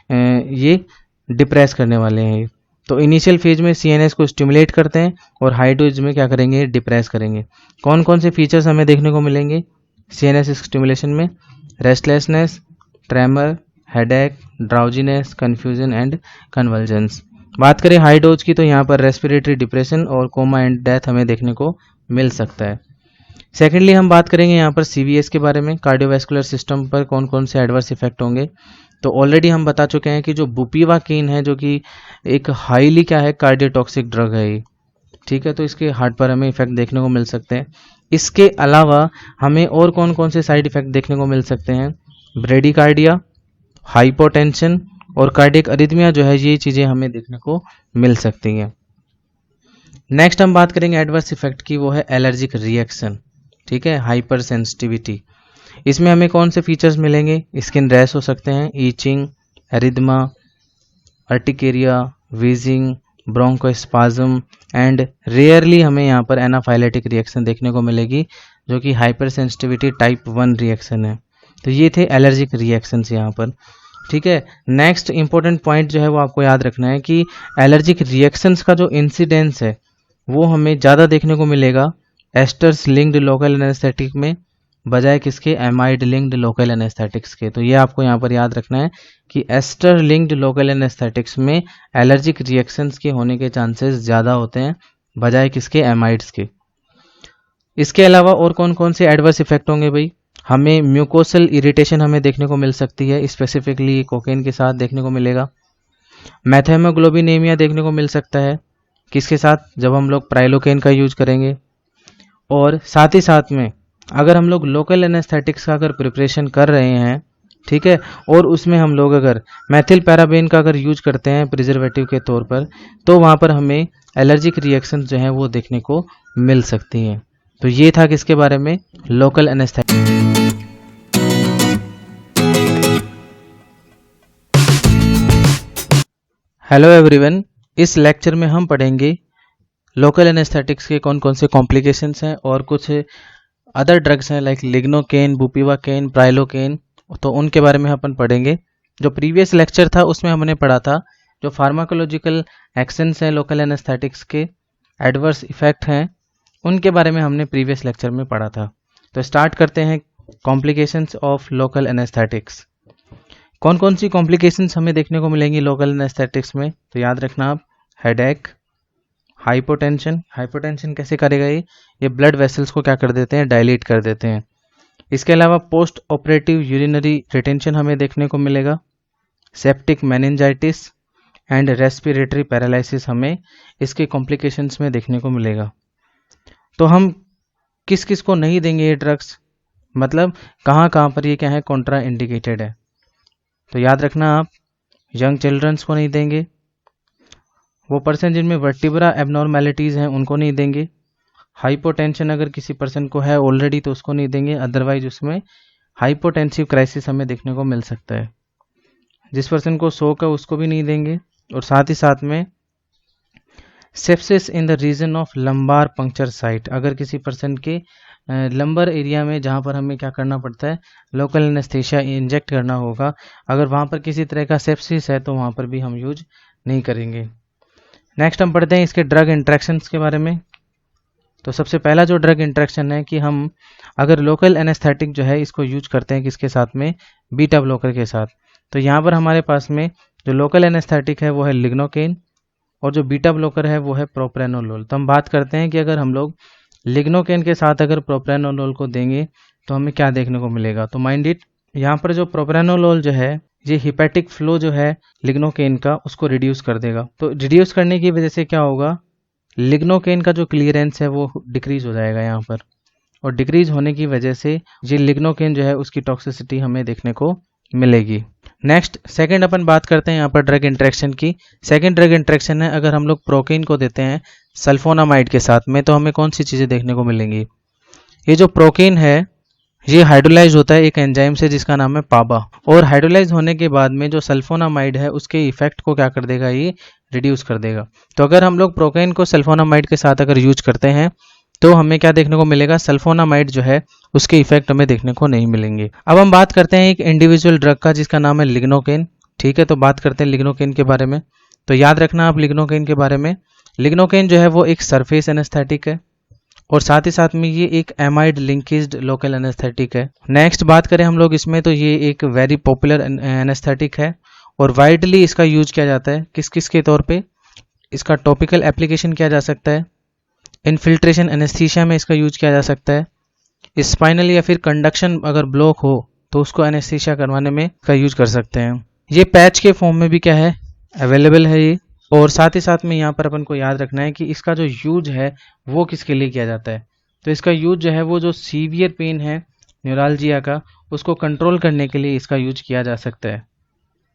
ये डिप्रेस करने वाले हैं। तो इनिशियल फेज में CNS को स्टिमुलेट करते हैं और हाई डोज में क्या करेंगे, डिप्रेस करेंगे। कौन कौन से फीचर्स हमें देखने को मिलेंगे CNS स्टिमुलेशन में, restlessness, tremor, headache, drowsiness, confusion and convulsions. बात करें हाई डोज की तो यहाँ पर रेस्पिरेटरी डिप्रेशन और कोमा एंड डेथ हमें देखने को मिल सकता है। सेकेंडली हम बात करेंगे यहाँ पर CVS के बारे में, कार्डियोवैस्कुलर सिस्टम पर कौन कौन से एडवर्स इफेक्ट होंगे। तो ऑलरेडी हम बता चुके हैं कि जो बुपीवाकेन है जो कि एक हाईली क्या है, कार्डियोटॉक्सिक ड्रग है ये, ठीक है, तो इसके हार्ट पर हमें इफेक्ट देखने को मिल सकते हैं। इसके अलावा हमें और कौन कौन से साइड इफेक्ट देखने को मिल सकते हैं, ब्रेडिकार्डिया, हाइपोटेंशन और कार्डियक अरिथमिया जो है, ये चीज़ें हमें देखने को मिल सकती हैं। नेक्स्ट हम बात करेंगे एडवर्स इफेक्ट की, वो है एलर्जिक रिएक्शन, ठीक है, हाइपर सेंसिटिविटी। इसमें हमें कौन से फीचर्स मिलेंगे, स्किन रैश हो सकते हैं, itching, erythema, urticaria, wheezing, bronchospasm and rarely हमें यहाँ पर एनाफाइलेटिक रिएक्शन देखने को मिलेगी, जो कि हाइपर सेंसिटिविटी टाइप 1 रिएक्शन है। तो ये थे एलर्जिक रिएक्शंस यहाँ पर। ठीक है, नेक्स्ट इंपॉर्टेंट पॉइंट जो है वो आपको याद रखना है कि एलर्जिक रिएक्शंस का जो इंसिडेंस है वो हमें ज़्यादा देखने को मिलेगा एस्टर्स लिंक्ड लोकल एनेस्थेटिक में, बजाय किसके, एमाइड लिंक्ड लोकल एनेस्थेटिक्स के। तो ये आपको यहाँ पर याद रखना है कि एस्टर लिंक्ड लोकल एनेस्थेटिक्स में एलर्जिक रिएक्शंस के होने के चांसेस ज़्यादा होते हैं बजाय किसके, एमाइड्स के। इसके अलावा और कौन कौन से एडवर्स इफेक्ट होंगे भाई, हमें म्यूकोसल इरिटेशन हमें देखने को मिल सकती है, स्पेसिफिकली कोकेन के साथ देखने को मिलेगा। मैथेमोग्लोबिनेमिया देखने को मिल सकता है, किसके साथ, जब हम लोग प्राइलोकेन का यूज करेंगे। और साथ ही साथ में अगर हम लोग लोकल एनेस्थेटिक्स का अगर प्रिपरेशन कर रहे हैं, ठीक है, और उसमें हम लोग अगर मैथिल पैराबेन का अगर यूज करते हैं प्रिजर्वेटिव के तौर पर, तो वहाँ पर हमें एलर्जिक रिएक्शंस जो हैं वो देखने को मिल सकती हैं। तो ये था किसके बारे में, लोकल एनेस्थेटिक्स। हेलो एवरीवन, इस लेक्चर में हम पढ़ेंगे लोकल एनेस्थेटिक्स के कौन कौन से कॉम्प्लिकेशंस हैं और कुछ अदर ड्रग्स हैं लाइक लिग्नोकेन, बुपिवाकेन, प्राइलोकेन, तो उनके बारे में अपन पढ़ेंगे। जो प्रीवियस लेक्चर था उसमें हमने पढ़ा था जो फार्माकोलॉजिकल एक्शंस हैं लोकल एनेस्थेटिक्स के, एडवर्स इफेक्ट हैं, उनके बारे में हमने प्रीवियस लेक्चर में पढ़ा था। तो स्टार्ट करते हैं कॉम्प्लिकेशंस ऑफ लोकल एनेस्थेटिक्स। कौन कौन सी कॉम्प्लिकेशंस हमें देखने को मिलेंगी लोकल एनेस्थेटिक्स में, तो याद रखना आप, हेडेक, हाइपोटेंशन। हाइपोटेंशन कैसे करेगा, ये ब्लड वेसल्स को क्या कर देते हैं, डायलेट कर देते हैं। इसके अलावा पोस्ट ऑपरेटिव यूरिनरी रिटेंशन हमें देखने को मिलेगा, septic meningitis and respiratory paralysis हमें इसके कॉम्प्लिकेशंस में देखने को मिलेगा। तो हम किस किस को नहीं देंगे ये ड्रग्स, मतलब कहाँ कहाँ पर ये क्या है, कॉन्ट्रा इंडिकेटेड है। तो याद रखना आप, यंग चिल्ड्रंस को नहीं देंगे, वो पर्सन जिनमें वर्टिब्रा एबनॉर्मेलिटीज़ हैं उनको नहीं देंगे, हाइपोटेंशन अगर किसी पर्सन को है ऑलरेडी तो उसको नहीं देंगे, अदरवाइज उसमें हाइपोटेंसिव क्राइसिस हमें देखने को मिल सकता है। जिस पर्सन को शोक है उसको भी नहीं देंगे। और साथ ही साथ में sepsis in the region of lumbar puncture site, अगर किसी पर्सन के लंबर एरिया में जहाँ पर हमें क्या करना पड़ता है, लोकल एनेस्थीसिया इंजेक्ट करना होगा, अगर वहाँ पर किसी तरह का सेप्सिस है तो वहाँ पर भी हम यूज नहीं करेंगे। नेक्स्ट हम पढ़ते हैं इसके ड्रग इंट्रैक्शंस के बारे में। तो सबसे पहला जो ड्रग इंट्रैक्शन है कि हम अगर लोकल एनेस्थेटिक जो है इसको यूज करते हैं किसके साथ में, बीटा ब्लॉकर के साथ। तो यहाँ पर हमारे पास में जो लोकल एनेस्थेटिक है वो है लिग्नोकेन और जो बीटा ब्लॉकर है वो है प्रोप्रेनोलोल। तो हम बात करते हैं कि अगर हम लोग लिग्नोकेन के साथ अगर प्रोप्रेनोलोल को देंगे तो हमें क्या देखने को मिलेगा। तो माइंड इट, यहाँ पर जो प्रोप्रेनोलोल जो है ये हिपैटिक फ्लो जो है लिग्नोकेन का उसको रिड्यूस कर देगा। तो रिड्यूस करने की वजह से क्या होगा, लिग्नोकेन का जो क्लियरेंस है वो डिक्रीज हो जाएगा यहाँ पर, और डिक्रीज होने की वजह से ये लिग्नोकेन जो है उसकी टॉक्सिसिटी हमें देखने को मिलेगी। नेक्स्ट सेकंड अपन बात करते हैं यहाँ पर ड्रग इंट्रैक्शन की। सेकंड ड्रग इंट्रैक्शन है अगर हम लोग प्रोकेन को देते हैं सल्फोनामाइड के साथ में तो हमें कौन सी चीज़ें देखने को मिलेंगी। ये जो प्रोकेन है ये हाइड्रोलाइज होता है एक एंजाइम से जिसका नाम है पाबा, और हाइड्रोलाइज होने के बाद में जो सल्फोनामाइड है उसके इफेक्ट को क्या कर देगा, ये रिड्यूस कर देगा। तो अगर हम लोग प्रोकेन को सल्फोनामाइड के साथ अगर यूज करते हैं तो हमें क्या देखने को मिलेगा, सल्फोनामाइड जो है उसके इफेक्ट हमें देखने को नहीं मिलेंगे। अब हम बात करते हैं एक इंडिविजुअल ड्रग का जिसका नाम है लिग्नोकेन। ठीक है, तो बात करते हैं लिग्नोकेन के बारे में। तो याद रखना आप लिग्नोकेन के बारे में, लिग्नोकेन जो है वो एक सरफेस एनेस्थेटिक है और साथ ही साथ में ये एक एमाइड लिंकेज्ड लोकल एनेस्थेटिक है। नेक्स्ट बात करें हम लोग इसमें तो ये एक वेरी पॉपुलर एनेस्थेटिक है और वाइडली इसका यूज किया जाता है किस किस के तौर पे, इसका टॉपिकल एप्लीकेशन किया जा सकता है, इन्फिल्ट्रेशन एनेस्थीसिया में इसका यूज किया जा सकता है, स्पाइनल या फिर कंडक्शन अगर ब्लॉक हो तो उसको एनेस्थीसिया करवाने में इसका यूज कर सकते हैं। ये पैच के फॉर्म में भी क्या है, अवेलेबल है ये। और साथ ही साथ में यहाँ पर अपन को याद रखना है कि इसका जो यूज है वो किसके लिए किया जाता है। तो इसका यूज जो है वो जो सीवियर पेन है न्यूरालजिया का उसको कंट्रोल करने के लिए इसका यूज किया जा सकता है।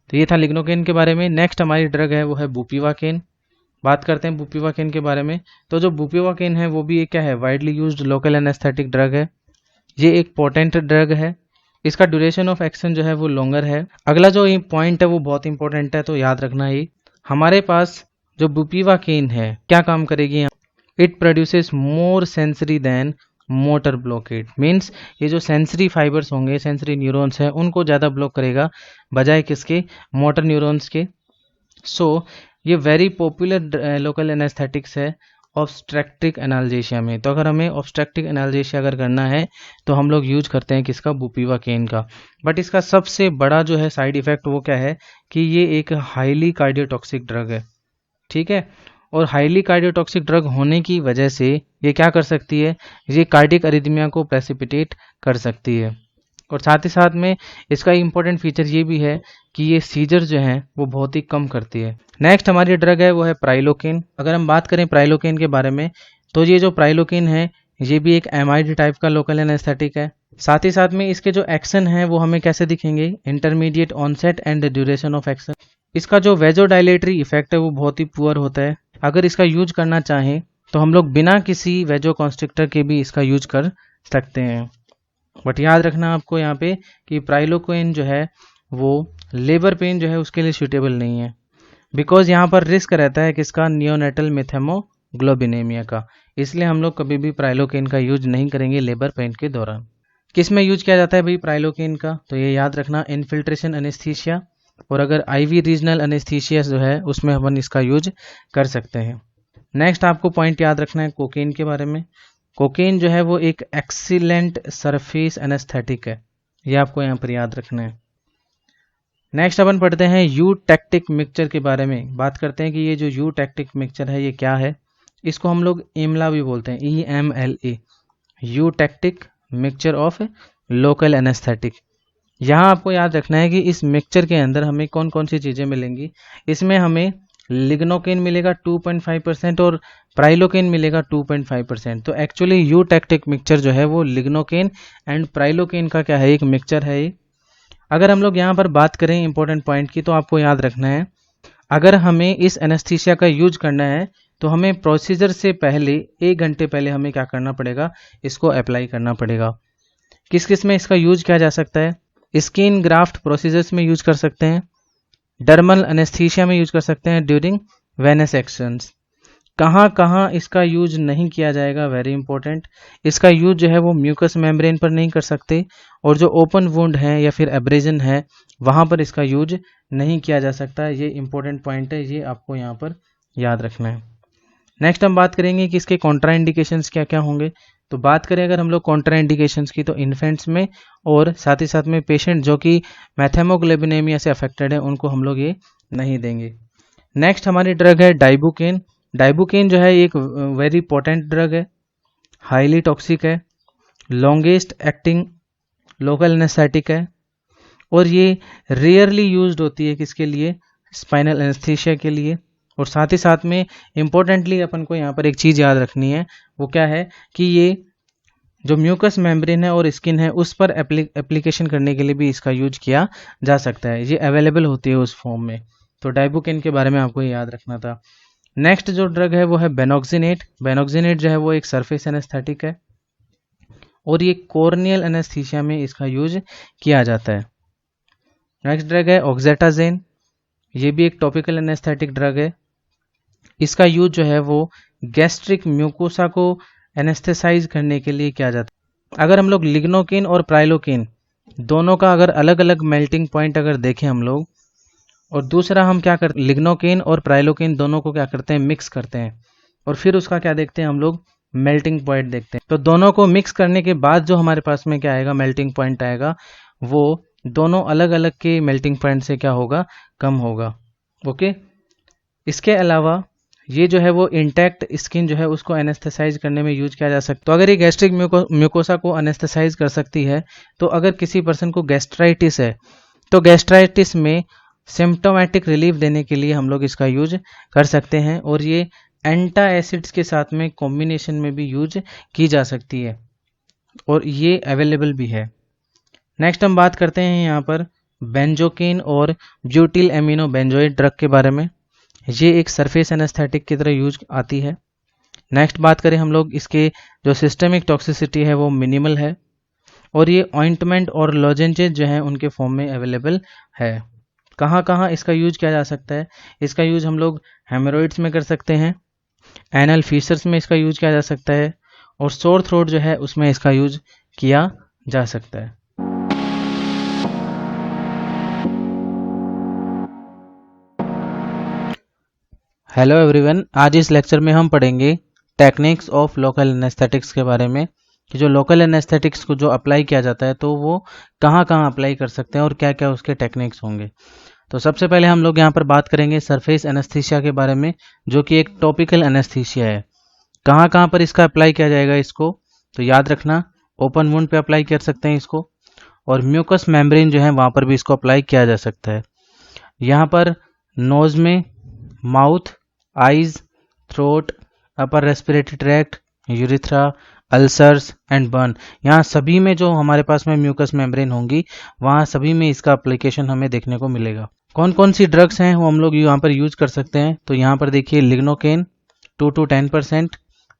तो ये था लिग्नोकेन के बारे में। नेक्स्ट हमारी ड्रग है वो है बुपिवाकेन। बात करते हैं बुपिवाकेन के बारे में। तो जो बुपिवाकेन है वो भी एक क्या है, widely used local anaesthetic drug है। ये एक पोटेंट ड्रग है, इसका ड्यूरेशन ऑफ एक्शन जो है वो लॉन्गर है। अगला जो पॉइंट है वो बहुत इंपॉर्टेंट है, तो याद रखना ही हमारे पास जो बुपीवाकेन है क्या काम करेगी? It produces more sensory than motor blockade. Means ये जो सेंसरी फाइबर्स होंगे, सेंसरी न्यूरॉन्स हैं, उनको ज़्यादा ब्लॉक करेगा बजाय किसके? मोटर न्यूरॉन्स के। सो ये वेरी पॉपुलर लोकल एनेस्थेटिक्स है ऑब्स्ट्रक्टिव एनाल्जेशिया में। तो अगर हमें ऑब्स्ट्रक्टिव एनाल्जेशिया अगर करना है तो हम लोग यूज करते हैं किसका? बुपीवाकेन का। बट इसका सबसे बड़ा जो है साइड इफेक्ट वो क्या है कि ये एक हाईली कार्डियोटॉक्सिक ड्रग है, ठीक है। और हाईली कार्डियोटॉक्सिक ड्रग होने की वजह से ये क्या कर सकती है? ये कार्डियक अरिथमिया को प्रेसिपिटेट कर सकती है। और साथ ही साथ में इसका इंपॉर्टेंट फीचर ये भी है कि ये सीजर जो हैं वो बहुत ही कम करती है। नेक्स्ट हमारी ड्रग है वो है प्राइलोकेन। अगर हम बात करें प्राइलोकेन के बारे में तो ये जो प्राइलोकेन है ये भी एक एमाइड टाइप का लोकल एनेस्थेटिक है। साथ ही साथ में इसके जो एक्शन है वो हमें कैसे दिखेंगे? Intermediate onset and duration of action. इसका जो वेजोडाइलेटरी इफेक्ट है वो बहुत ही पुअर होता है। अगर इसका यूज करना चाहें तो हम लोग बिना किसी वेजो कॉन्स्ट्रिक्टर के भी इसका यूज कर सकते हैं। बट याद रखना आपको यहाँ पे कि प्राइलोकेन जो है वो लेबर पेन जो है उसके लिए सूटेबल नहीं है, बिकॉज यहाँ पर रिस्क रहता है किसका? नियोनेटल मेथेमोग्लोबिनेमिया का। इसलिए हम लोग कभी भी प्राइलोकेन का यूज नहीं करेंगे लेबर पेन के दौरान। किस में यूज किया जाता है भाई प्राइलोकेन का? तो ये याद रखना इन्फिल्ट्रेशन एनेस्थीसिया, और अगर आईवी रीजनल एनेस्थीसिया जो है उसमें अपन इसका यूज कर सकते हैं। नेक्स्ट आपको पॉइंट याद रखना है कोकेन के बारे में। कोकेन जो है वो एक एक्सीलेंट सरफेस एनेस्थेटिक है, ये आपको यहाँ पर याद रखना है। नेक्स्ट अपन पढ़ते हैं यूटैक्टिक मिक्सचर के बारे में। बात करते हैं कि ये जो यूटैक्टिक मिक्सचर है ये क्या है। इसको हम लोग EMLA भी बोलते हैं, EMLA, eutectic mixture of local anaesthetic. यहाँ आपको याद रखना है कि इस मिक्सचर के अंदर हमें कौन कौन सी चीज़ें मिलेंगी। इसमें हमें लिग्नोकेन मिलेगा 2.5% और प्राइलोकेन मिलेगा 2.5%। तो एक्चुअली यूटैक्टिक मिक्सचर जो है वो लिग्नोकेन एंड प्राइलोकेन का क्या है? एक मिक्सचर है ये। अगर हम लोग यहाँ पर बात करें इंपॉर्टेंट पॉइंट की तो आपको याद रखना है अगर हमें इस एनेस्थीसिया का यूज करना है तो हमें प्रोसीजर से पहले 1 घंटे पहले हमें क्या करना पड़ेगा? इसको अप्लाई करना पड़ेगा। किस किस में इसका यूज किया जा सकता है? स्किन ग्राफ्ट प्रोसीजर्स में यूज कर सकते हैं, डर्मल एनेस्थीसिया में यूज कर सकते हैं, ड्यूरिंग वेनस एक्शंस। कहाँ कहाँ इसका यूज नहीं किया जाएगा? वेरी इंपॉर्टेंट, इसका यूज जो है वो म्यूकस मेम्ब्रेन पर नहीं कर सकते, और जो ओपन वुंड है या फिर एब्रेजन है वहाँ पर इसका यूज नहीं किया जा सकता। ये इंपॉर्टेंट पॉइंट है, ये आपको यहाँ पर याद रखना है। नेक्स्ट हम बात करेंगे कि इसके कॉन्ट्रा इंडिकेशंस क्या क्या होंगे। तो बात करें अगर हम लोग कॉन्ट्रा इंडिकेशंस की तो इन्फेंट्स में और साथ ही साथ में पेशेंट जो कि मेथेमोग्लोबिनेमिया से अफेक्टेड है उनको हम लोग ये नहीं देंगे। नेक्स्ट हमारी ड्रग है डाइबुकेन। डाइबुकेन जो है एक वेरी पोटेंट ड्रग है, हाईली टॉक्सिक है, लॉन्गेस्ट एक्टिंग लोकल एनेस्थेटिक है, और ये रेयरली यूज्ड होती है किसके लिए? स्पाइनल एनेस्थीसिया के लिए। और साथ ही साथ में इम्पोर्टेंटली अपन को यहाँ पर एक चीज़ याद रखनी है, वो क्या है कि ये जो म्यूकस मेम्ब्रेन है और स्किन है उस पर एप्लीकेशन करने के लिए भी इसका यूज किया जा सकता है, ये अवेलेबल होती है उस फॉर्म में। तो डाइबुकेन के बारे में आपको याद रखना था। नेक्स्ट जो ड्रग है वो है बेनॉक्सिनेट। बेनॉक्सिनेट जो है वो एक सरफेस एनेस्थेटिक है और ये कॉर्नियल एनेस्थीसिया में इसका यूज किया जाता है। नेक्स्ट ड्रग है ऑक्जेटाजेन, ये भी एक टॉपिकल एनेस्थेटिक ड्रग है। इसका यूज जो है वो गैस्ट्रिक म्यूकोसा को एनेस्थेसाइज करने के लिए किया जाता है। अगर हम लोग लिग्नोकेन और प्राइलोकेन दोनों का अगर अलग अलग मेल्टिंग पॉइंट अगर देखें हम लोग, और दूसरा हम क्या करते हैं, लिग्नोकेन और प्राइलोकेन दोनों को क्या करते हैं? मिक्स करते हैं, और फिर उसका क्या देखते हैं हम लोग? मेल्टिंग पॉइंट देखते हैं। तो दोनों को मिक्स करने के बाद जो हमारे पास में क्या आएगा? मेल्टिंग पॉइंट आएगा, वो दोनों अलग अलग के मेल्टिंग पॉइंट से क्या होगा? कम होगा। ओके, इसके अलावा ये जो है वो इंटैक्ट स्किन जो है उसको एनेस्थेसाइज करने में यूज किया जा सकता है। तो अगर ये गैस्ट्रिक म्यूकोसा को एनेस्थेसाइज कर सकती है, तो अगर किसी पर्सन को गैस्ट्राइटिस है तो गैस्ट्राइटिस में सिम्प्टोमेटिक रिलीफ देने के लिए हम लोग इसका यूज कर सकते हैं, और ये एंटा एसिड्स के साथ में कॉम्बिनेशन में भी यूज की जा सकती है, और ये अवेलेबल भी है। नेक्स्ट हम बात करते हैं यहाँ पर बेंजोकेन और ब्यूटिल एमिनो बेंजोइड ड्रग के बारे में। ये एक सरफेस एनेस्थेटिक की तरह यूज आती है। नेक्स्ट बात करें हम लोग, इसके जो सिस्टमिक टॉक्सिसिटी है वो मिनिमल है, और ये ऑइंटमेंट और लॉजेंजेस जो हैं उनके फॉर्म में अवेलेबल है। कहाँ कहाँ इसका यूज किया जा सकता है? इसका यूज हम लोग हेमोरॉइड्स में कर सकते हैं, एनल फीसर्स में इसका यूज किया जा सकता है, और सोर थ्रोट जो है उसमें इसका यूज किया जा सकता है। हेलो एवरीवन, आज इस लेक्चर में हम पढ़ेंगे टेक्निक्स ऑफ लोकल एनेस्थेटिक्स के बारे में, कि जो लोकल एनेस्थेटिक्स को जो अप्लाई किया जाता है तो वो कहाँ कहाँ अप्लाई कर सकते हैं और क्या क्या उसके टेक्निक्स होंगे। तो सबसे पहले हम लोग यहाँ पर बात करेंगे सरफेस एनेस्थीसिया के बारे में, जो कि एक टॉपिकल एनेस्थीसिया है। कहाँ कहाँ पर इसका अप्लाई किया जाएगा इसको, तो याद रखना ओपन वुंड पे अप्लाई कर सकते हैं इसको, और म्यूकस मेम्ब्रेन जो है वहाँ पर भी इसको अप्लाई किया जा सकता है। यहाँ पर नोज में, mouth, eyes, throat, upper respiratory tract, urethra, ulcers and burn, यहाँ सभी में जो हमारे पास में म्यूकस मेम्ब्रेन होंगी वहाँ सभी में इसका एप्लीकेशन हमें देखने को मिलेगा। कौन कौन सी ड्रग्स हैं वो हम लोग यहाँ पर यूज कर सकते हैं, तो यहाँ पर देखिए lignocaine 2 to 10%,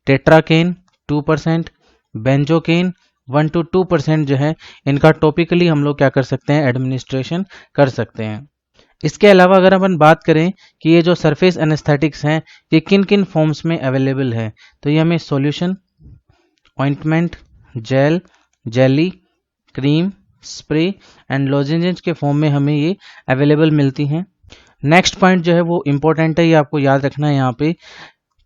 tetracaine 2%, benzocaine 1 to 2% जो है इनका टॉपिकली हम लोग क्या कर सकते हैं, एडमिनिस्ट्रेशन कर सकते हैं। इसके अलावा अगर अपन बात करें कि ये जो सरफेस एनेस्थेटिक्स हैं ये किन किन फॉर्म्स में अवेलेबल है, तो ये हमें solution, ointment, gel, jelly, cream, spray and lozenges के फॉर्म में हमें ये अवेलेबल मिलती हैं। नेक्स्ट पॉइंट जो है वो इम्पोर्टेंट है, ये आपको याद रखना है। यहाँ पे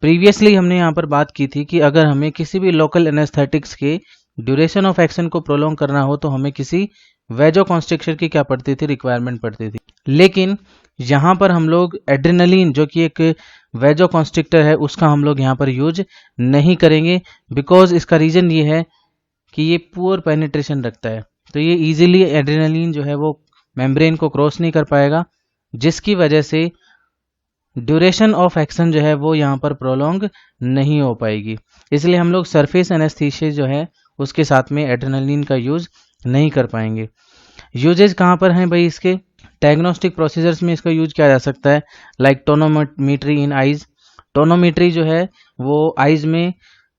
प्रीवियसली हमने यहाँ पर बात की थी कि अगर हमें किसी भी लोकल एनेस्थेटिक्स के ड्यूरेशन ऑफ एक्शन को प्रोलॉन्ग करना हो तो हमें किसी वेजोकॉन्स्ट्रिक्शन की क्या पड़ती थी, रिक्वायरमेंट पड़ती थी। लेकिन यहाँ पर हम लोग एड्रेनलिन जो कि एक वेजोकॉन्स्ट्रिक्टर है उसका हम लोग यहाँ पर यूज नहीं करेंगे, बिकॉज इसका रीजन ये है कि ये पुअर पेनिट्रेशन रखता है, तो ये इजीली एड्रेनलिन जो है वो मेम्ब्रेन को क्रॉस नहीं कर पाएगा, जिसकी वजह से ड्यूरेशन ऑफ एक्शन जो है वो यहाँ पर प्रोलॉन्ग नहीं हो पाएगी। इसलिए हम लोग सरफेस एनेस्थीसिया जो है उसके साथ में एड्रेनलिन का यूज नहीं कर पाएंगे। यूजेज कहाँ पर हैं भाई इसके, डायग्नोस्टिक प्रोसीजर्स में इसका यूज किया जा सकता है, लाइक टोनोमीट्री इन आइज। टोनोमीट्री जो है वो आइज में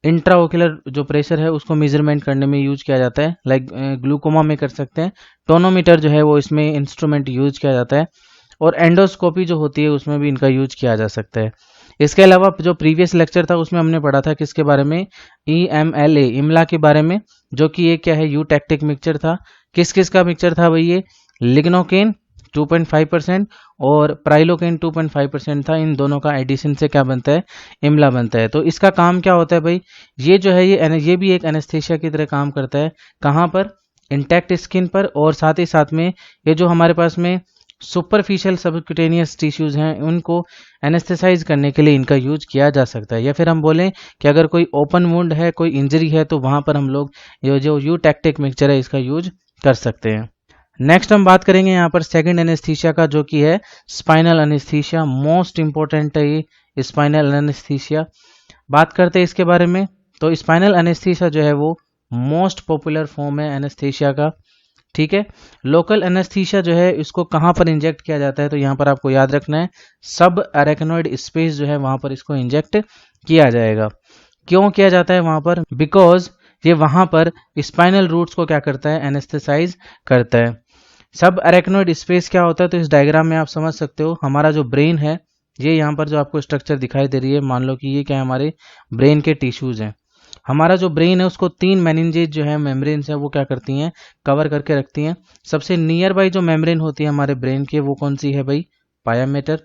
इंट्राओक्यूलर जो प्रेशर है उसको मेजरमेंट करने में यूज किया जाता है, लाइक ग्लूकोमा में कर सकते हैं। टोनोमीटर जो है वो इसमें इंस्ट्रूमेंट यूज किया जाता है, और एंडोस्कोपी जो होती है उसमें भी इनका यूज किया जा सकता है। इसके अलावा जो प्रीवियस लेक्चर था उसमें हमने पढ़ा था किसके बारे में, EMLA, इमला के बारे में, जो कि ये क्या है, यूटैक्टिक मिक्सचर था। किस किस का मिक्सचर था भाई, ये लिग्नोकेन 2.5% और प्राइलोकेन 2.5% था। इन दोनों का एडिशन से क्या बनता है, इमला बनता है। तो इसका काम क्या होता है भाई, ये जो है ये भी एक एनेस्थेशिया की तरह काम करता है। कहाँ पर, इंटैक्ट स्किन पर, और साथ ही साथ में ये जो हमारे पास में सुपरफिशियल सबक्यूटेनियस टिश्यूज हैं उनको एनेस्थेसाइज करने के लिए इनका यूज किया जा सकता है। या फिर हम बोलें कि अगर कोई ओपन वुंड है, कोई इंजरी है, तो वहां पर हम लोग ये जो यूटैक्टिक मिक्सचर है इसका यूज कर सकते हैं। नेक्स्ट हम बात करेंगे यहाँ पर सेकंड एनेस्थीसिया का, जो कि है स्पाइनल एनेस्थीसिया। मोस्ट इंपॉर्टेंट है ये स्पाइनल एनेस्थीसिया। बात करते हैं इसके बारे में, तो स्पाइनल एनेस्थीसिया जो है वो मोस्ट पॉपुलर फॉर्म है एनेस्थीसिया का, ठीक है। लोकल एनेस्थीसिया जो है इसको कहाँ पर इंजेक्ट किया जाता है, तो यहाँ पर आपको याद रखना है सब अरेक्नोइड स्पेस जो है वहां पर इसको इंजेक्ट किया जाएगा। क्यों किया जाता है वहां पर, बिकॉज ये वहां पर स्पाइनल रूट्स को क्या करता है, एनेस्थेसाइज करता है। सब अरेक्नोइड स्पेस क्या होता है, तो इस डायग्राम में आप समझ सकते हो, हमारा जो ब्रेन है, ये यहाँ पर जो आपको स्ट्रक्चर दिखाई दे रही है, मान लो कि ये क्या है, हमारे ब्रेन के टिश्यूज हैं। हमारा जो ब्रेन है उसको 3 मेनिंजेज जो है, मेम्ब्रेन्स है, वो क्या करती हैं, कवर करके रखती हैं। सबसे नियर बाई जो मेम्ब्रेन होती है हमारे ब्रेन के, वो कौन सी है भाई, पायामेटर।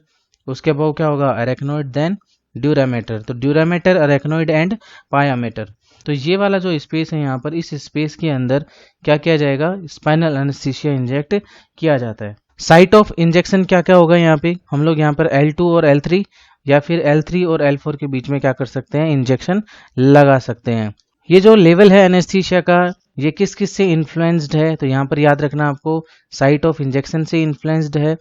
उसके बाद क्या होगा, अरेक्नोइड, देन ड्यूरामेटर। तो ड्यूरामेटर, अरेक्नोइड एंड पायामेटर। तो ये वाला जो स्पेस है यहाँ पर, इस स्पेस के अंदर क्या किया जाएगा, स्पाइनल एनेस्थीसिया इंजेक्ट किया जाता है। साइट ऑफ इंजेक्शन क्या क्या होगा यहाँ पे, हम लोग यहाँ पर L2 और L3 या फिर L3 और L4 के बीच में क्या कर सकते हैं, इंजेक्शन लगा सकते हैं। ये जो लेवल है एनेस्थीसिया का, ये किस किस से इन्फ्लुएंस्ड है, तो यहाँ पर याद रखना आपको साइट ऑफ इंजेक्शन से इन्फ्लुएंस्ड है।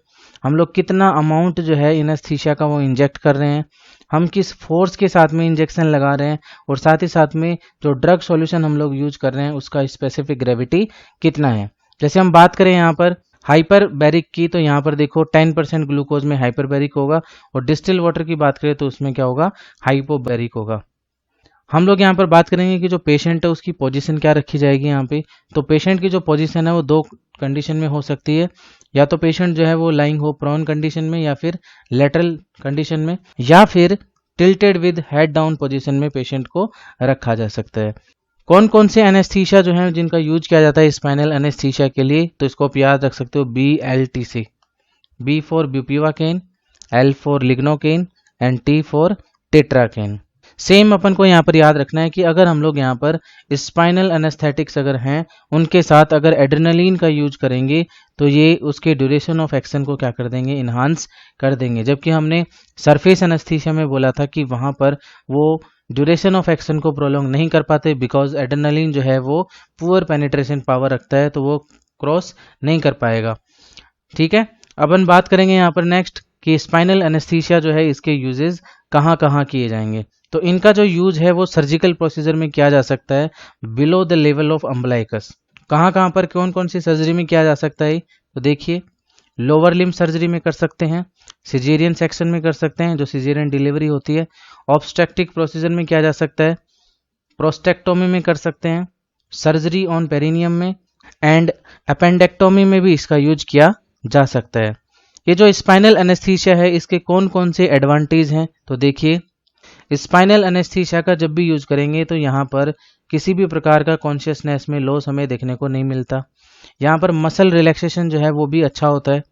हम लोग कितना अमाउंट जो है एनेस्थीसिया का वो इंजेक्ट कर रहे हैं, हम किस फोर्स के साथ में इंजेक्शन लगा रहे हैं, और साथ ही साथ में जो ड्रग सॉल्यूशन हम लोग यूज कर रहे हैं उसका स्पेसिफिक ग्रेविटी कितना है। जैसे हम बात करें यहाँ पर हाइपरबैरिक की, तो यहाँ पर देखो 10% ग्लूकोज में हाइपरबैरिक होगा, और डिस्टिल वाटर की बात करें तो उसमें क्या होगा, हाइपोबैरिक होगा। हम लोग यहाँ पर बात करेंगे कि जो पेशेंट है उसकी पोजीशन क्या रखी जाएगी यहाँ पे। तो पेशेंट की जो पोजीशन है वो 2 कंडीशन में हो सकती है। या तो पेशेंट जो है वो लाइंग हो प्रोन कंडीशन में या फिर लेटरल कंडीशन में, या फिर tilted with head down position में पेशेंट को रखा जा सकता है। कौन कौन से एनेस्थीसिया जो है जिनका यूज किया जाता है स्पाइनल एनेस्थीसिया के लिए, तो इसको आप याद रख सकते हो BLTC, B for bupivacaine, L for lignocaine and T for tetracaine. Same अपन को यहाँ पर याद रखना है कि अगर हम लोग यहाँ पर स्पाइनल एनेस्थेटिक्स अगर हैं उनके साथ अगर एड्रेनालिन का यूज करेंगे तो ये उसके ड्यूरेशन ऑफ एक्शन को क्या कर देंगे, इन्हांस कर देंगे। जबकि हमने सरफेस एनेस्थीसिया में बोला था कि वहाँ पर वो ड्यूरेशन ऑफ एक्शन को प्रोलॉन्ग नहीं कर पाते बिकॉज एड्रेनालिन जो है वो पुअर पेनिट्रेशन पावर रखता है, तो वो क्रॉस नहीं कर पाएगा। ठीक है, अपन बात करेंगे यहाँ पर नेक्स्ट कि स्पाइनल एनेस्थीसिया जो है इसके यूजेस कहाँ कहाँ किए जाएंगे। तो इनका जो यूज है वो सर्जिकल प्रोसीजर में किया जा सकता है below the level of umbilicus. कहाँ कहाँ पर कौन कौन सी सर्जरी में किया जा सकता है, तो देखिए लोअर लिम्ब सर्जरी में कर सकते हैं, सिजेरियन सेक्शन में कर सकते हैं जो सिजेरियन डिलीवरी होती है, ऑब्स्ट्रक्टिव प्रोसीजर में किया जा सकता है, प्रोस्टेक्टोमी में कर सकते हैं, सर्जरी ऑन पेरिनियम में, एंड अपेंडेक्टोमी में भी इसका यूज किया जा सकता है। ये जो स्पाइनल एनेस्थीसिया है इसके कौन कौन से एडवांटेज हैं, तो देखिए स्पाइनल एनेस्थीसिया का जब भी यूज करेंगे तो यहाँ पर किसी भी प्रकार का कॉन्शियसनेस में लॉस हमें देखने को नहीं मिलता। यहाँ पर मसल रिलैक्सेशन जो है वो भी अच्छा होता है,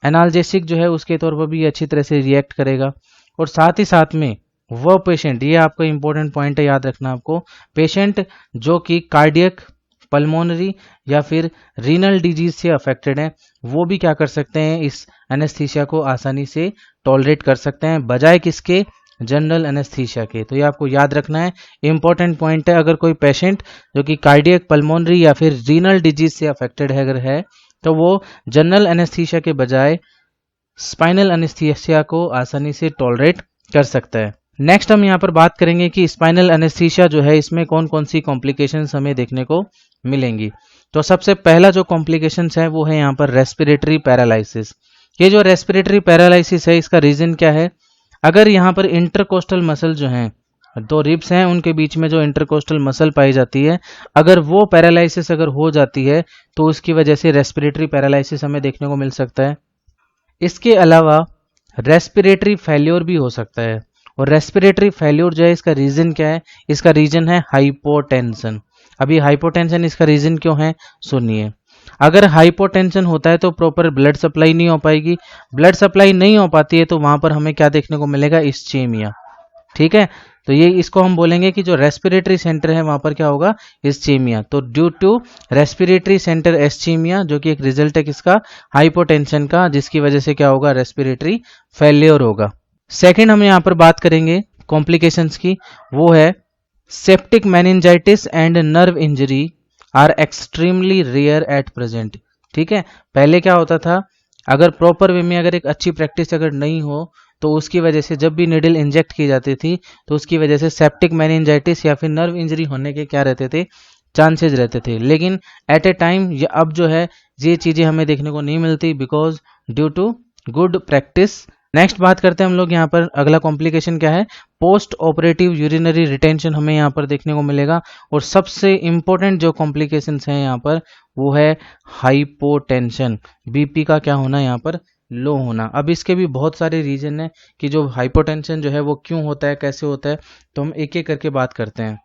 एनाल्जेसिक जो है उसके तौर पर भी अच्छी तरह से रिएक्ट करेगा। और साथ ही साथ में वो पेशेंट, ये आपका इंपॉर्टेंट पॉइंट है याद रखना आपको, पेशेंट जो कि कार्डियक, पल्मोनरी या फिर रीनल डिजीज से अफेक्टेड हैं वो भी क्या कर सकते हैं, इस एनेस्थीसिया को आसानी से टॉलरेट कर सकते हैं बजाय किसके, जनरल एनेस्थीसिया के। तो ये आपको याद रखना है, इंपॉर्टेंट पॉइंट है। अगर कोई पेशेंट जो कि कार्डियक, पल्मोनरी या फिर रीनल डिजीज से अफेक्टेड है अगर है तो वो जनरल एनेस्थीसिया के बजाय स्पाइनल एनेस्थीसिया को आसानी से टॉलरेट कर सकता है। नेक्स्ट हम यहाँ पर बात करेंगे कि स्पाइनल एनेस्थीसिया जो है इसमें कौन कौन सी कॉम्प्लिकेशंस हमें देखने को मिलेंगी। तो सबसे पहला जो कॉम्प्लिकेशंस है वो है यहाँ पर रेस्पिरेटरी पैरालिसिस। ये जो रेस्पिरेटरी पैरालिसिस है इसका रीजन क्या है, अगर यहाँ पर इंटरकोस्टल मसल जो हैं, दो रिब्स हैं उनके बीच में जो इंटरकोस्टल मसल पाई जाती है, अगर वो पैरालिसिस अगर हो जाती है तो उसकी वजह से रेस्पिरेटरी पैरालिसिस हमें देखने को मिल सकता है। इसके अलावा रेस्पिरेटरी फेल्योर भी हो सकता है। और रेस्पिरेटरी फेल्योर जो है इसका रीजन क्या है, इसका रीजन है हाइपोटेंशन। अभी हाइपोटेंशन इसका रीजन क्यों है सुनिए, अगर हाइपोटेंशन होता है तो प्रॉपर ब्लड सप्लाई नहीं हो पाएगी, ब्लड सप्लाई नहीं हो पाती है तो वहां पर हमें क्या देखने को मिलेगा, इस्चेमिया। ठीक है, तो ये इसको हम बोलेंगे कि जो रेस्पिरेटरी सेंटर है वहां पर क्या होगा, इस्चेमिया। तो ड्यू टू रेस्पिरेटरी सेंटर एस्चेमिया जो कि एक रिजल्ट है किसका, हाइपोटेंशन का, जिसकी वजह से क्या होगा, रेस्पिरेटरी फेलियर होगा। सेकेंड हम यहाँ पर बात करेंगे कॉम्प्लिकेशंस की, वो है septic meningitis and nerve injury are extremely rare at present. ठीक है, पहले क्या होता था, अगर प्रॉपर वे में अगर एक अच्छी प्रैक्टिस अगर नहीं हो तो उसकी वजह से जब भी निडल इंजेक्ट की जाती थी तो उसकी वजह से सेप्टिक मेनिंजाइटिस या फिर नर्व इंजरी होने के क्या रहते थे, चांसेस रहते थे। लेकिन एट ए टाइम ये अब जो है ये चीज़ें हमें देखने को नहीं मिलती because due to good practice. Next बात करते हैं हम लोग यहाँ पर, अगला कॉम्प्लिकेशन क्या है, पोस्ट ऑपरेटिव यूरिनरी रिटेंशन हमें यहाँ पर देखने को मिलेगा। और सबसे इंपॉर्टेंट जो कॉम्प्लिकेशंस हैं यहाँ पर वो है हाइपोटेंशन, बीपी का क्या होना यहाँ पर, लो होना। अब इसके भी बहुत सारे रीजन है कि जो हाइपोटेंशन जो है वो क्यों होता है, कैसे होता है, तो हम एक एक करके बात करते हैं।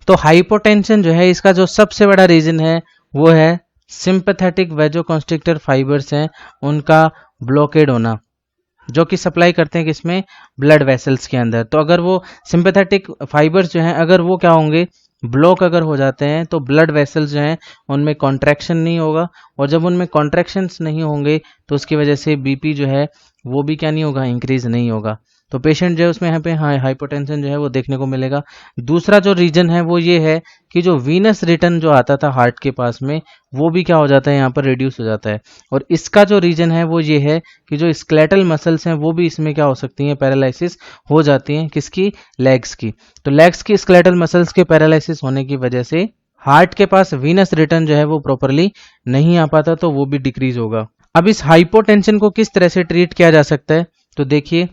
तो हाइपोटेंशन जो है इसका जो सबसे बड़ा रीजन है वो है सिंपैथेटिक वेजोकॉन्स्ट्रिक्टर फाइबर्स हैं उनका ब्लॉकेड होना, जो कि सप्लाई करते हैं किसमें, ब्लड वेसल्स के अंदर। तो अगर वो सिंपैथेटिक फाइबर्स जो हैं अगर वो क्या होंगे, ब्लॉक अगर हो जाते हैं तो ब्लड वेसल्स जो हैं उनमें कॉन्ट्रैक्शन नहीं होगा, और जब उनमें कॉन्ट्रैक्शंस नहीं होंगे तो उसकी वजह से बीपी जो है वो भी क्या नहीं होगा, इंक्रीज नहीं होगा। तो पेशेंट जो है उसमें यहाँ पे हाइपोटेंशन जो है वो देखने को मिलेगा। दूसरा जो रीजन है वो ये है कि जो वीनस रिटर्न जो आता था हार्ट के पास में वो भी क्या हो जाता है, यहाँ पर रिड्यूस हो जाता है। और इसका जो रीजन है वो ये है कि जो स्केलेटल मसल्स हैं वो भी इसमें क्या हो सकती हैं, पैरालिसिस हो जाती हैं, किसकी, लेग्स की। तो लेग्स की स्केलेटल मसल्स के पैरालिसिस होने की वजह से हार्ट के पास वीनस रिटर्न जो है वो प्रॉपरली नहीं आ पाता, तो वो भी डिक्रीज होगा। अब इस हाइपोटेंशन को किस तरह से ट्रीट किया जा सकता है, तो देखिए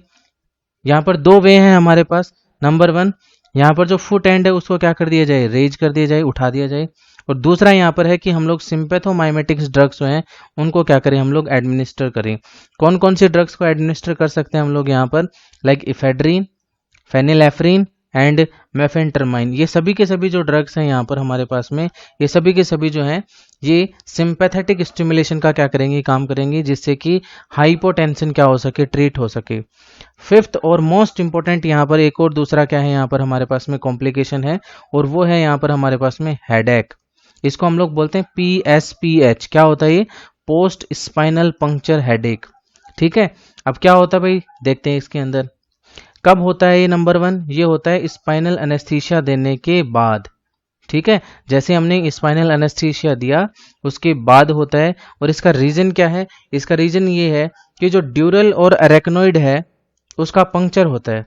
यहाँ पर दो वे हैं हमारे पास। नंबर वन, यहाँ पर जो फुट एंड है उसको क्या कर दिया जाए, रेज कर दिया जाए, उठा दिया जाए। और दूसरा यहाँ पर है कि हम लोग सिंपैथोमाइमेटिक्स ड्रग्स जो हैं उनको क्या करें, हम लोग एडमिनिस्टर करें। कौन कौन सी ड्रग्स को एडमिनिस्टर कर सकते हैं हम लोग यहाँ पर, लाइक इफेड्रीन, फेनिलेफ्रिन एंड मेफेंटरमाइन। ये सभी के सभी जो ड्रग्स हैं यहाँ पर हमारे पास में, ये सभी के सभी जो हैं ये सिंपैथेटिक स्टिमुलेशन का क्या करेंगे, काम करेंगे, जिससे कि हाइपोटेंशन क्या हो सके, ट्रीट हो सके। फिफ्थ और मोस्ट इंपॉर्टेंट यहाँ पर एक और दूसरा क्या है यहाँ पर हमारे पास में कॉम्प्लिकेशन है, और वो है यहाँ पर हमारे पास में हेडेक। इसको हम लोग बोलते हैं PSPH। क्या होता है ये, पोस्ट स्पाइनल पंक्चर हेडेक। ठीक है, अब क्या होता है भाई, देखते हैं इसके अंदर कब होता है ये। नंबर 1 ये होता है स्पाइनल एनेस्थीसिया देने के बाद। ठीक है, जैसे हमने स्पाइनल एनेस्थीसिया दिया उसके बाद होता है। और इसका रीजन क्या है, इसका रीजन ये है कि जो ड्यूरल और अरेक्नोइड है उसका पंक्चर होता है।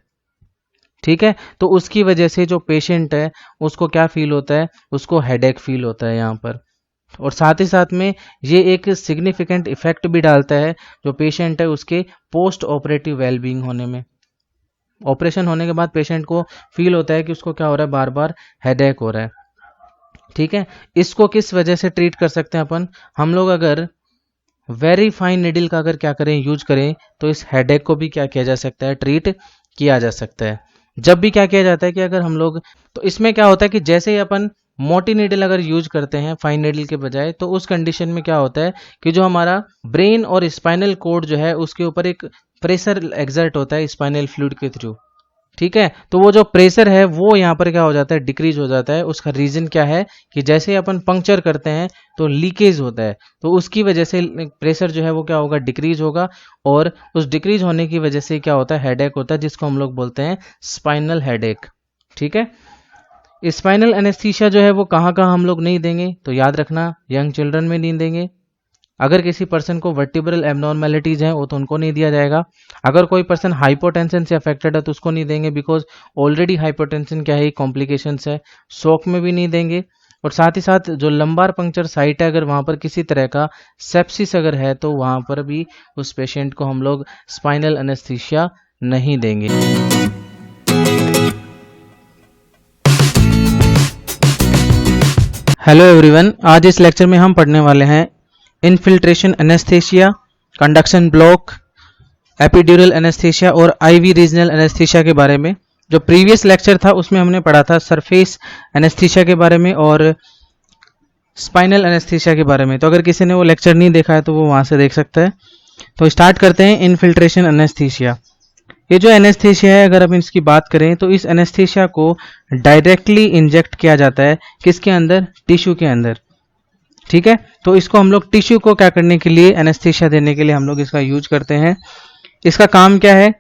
ठीक है, तो उसकी वजह से जो पेशेंट है उसको क्या फील होता है, उसको हेडेक फील होता है यहाँ पर। और साथ ही साथ में ये एक सिग्निफिकेंट इफेक्ट भी डालता है जो पेशेंट है उसके पोस्ट ऑपरेटिव वेलबींग होने में। ऑपरेशन होने के बाद पेशेंट को फील होता है कि उसको क्या हो रहा है, बार बार हेडेक हो रहा है। ठीक है, इसको किस वजह से ट्रीट कर सकते हैं अपन, हम लोग अगर वेरी फाइन निडल का अगर क्या करें, यूज करें, तो इस हेडेक को भी क्या किया जा सकता है, ट्रीट किया जा सकता है। जब भी क्या किया जाता है कि अगर हम लोग, तो इसमें क्या होता है कि जैसे ही अपन मोटी नीडल अगर यूज करते हैं फाइन नीडल के बजाय, तो उस कंडीशन में क्या होता है कि जो हमारा ब्रेन और स्पाइनल कोड जो है उसके ऊपर एक प्रेशर एक्सर्ट होता है स्पाइनल फ्लूइड के थ्रू। ठीक है, तो वो जो प्रेशर है वो यहाँ पर क्या हो जाता है, डिक्रीज हो जाता है। उसका रीजन क्या है कि जैसे अपन पंक्चर करते हैं तो लीकेज होता है, तो उसकी वजह से प्रेशर जो है वो क्या होगा, डिक्रीज होगा। और उस डिक्रीज होने की वजह से क्या होता है, हेडेक होता है, जिसको हम लोग बोलते हैं स्पाइनल हेडेक। ठीक है, स्पाइनल एनेस्थीसिया जो है वो कहाँ कहाँ हम लोग नहीं देंगे, तो याद रखना यंग चिल्ड्रन में नहीं देंगे। अगर किसी पर्सन को वर्टिब्रल एबनॉर्मेलिटीज हैं वो तो उनको नहीं दिया जाएगा। अगर कोई पर्सन हाइपोटेंशन से अफेक्टेड है तो उसको नहीं देंगे, बिकॉज ऑलरेडी हाइपोटेंशन क्या है, कॉम्प्लिकेशंस है। शॉक में भी नहीं देंगे। और साथ ही साथ जो लंबार पंक्चर साइट है अगर वहाँ पर किसी तरह का सेप्सिस अगर है तो वहाँ पर भी उस पेशेंट को हम लोग स्पाइनल एनेस्थीसिया नहीं देंगे। हेलो एवरीवन, आज इस लेक्चर में हम पढ़ने वाले हैं infiltration anaesthesia, conduction block, epidural anaesthesia और आईवी रीजनल एनेस्थीसिया के बारे में। जो प्रीवियस लेक्चर था उसमें हमने पढ़ा था सरफेस एनेस्थीसिया के बारे में और स्पाइनल एनेस्थीसिया के बारे में। तो अगर किसी ने वो लेक्चर नहीं देखा है तो वो वहाँ से देख सकता है। तो स्टार्ट करते हैं इनफिल्ट्रेशन एनेस्थीसिया। ये जो एनेस्थीसिया है अगर हम इसकी बात करें तो इस एनेस्थीसिया को डायरेक्टली इंजेक्ट किया जाता है किसके अंदर, टिश्यू के अंदर। ठीक है, तो इसको हम लोग टिश्यू को क्या करने के लिए, एनेस्थीसिया देने के लिए हम लोग इसका यूज करते हैं। इसका काम क्या है,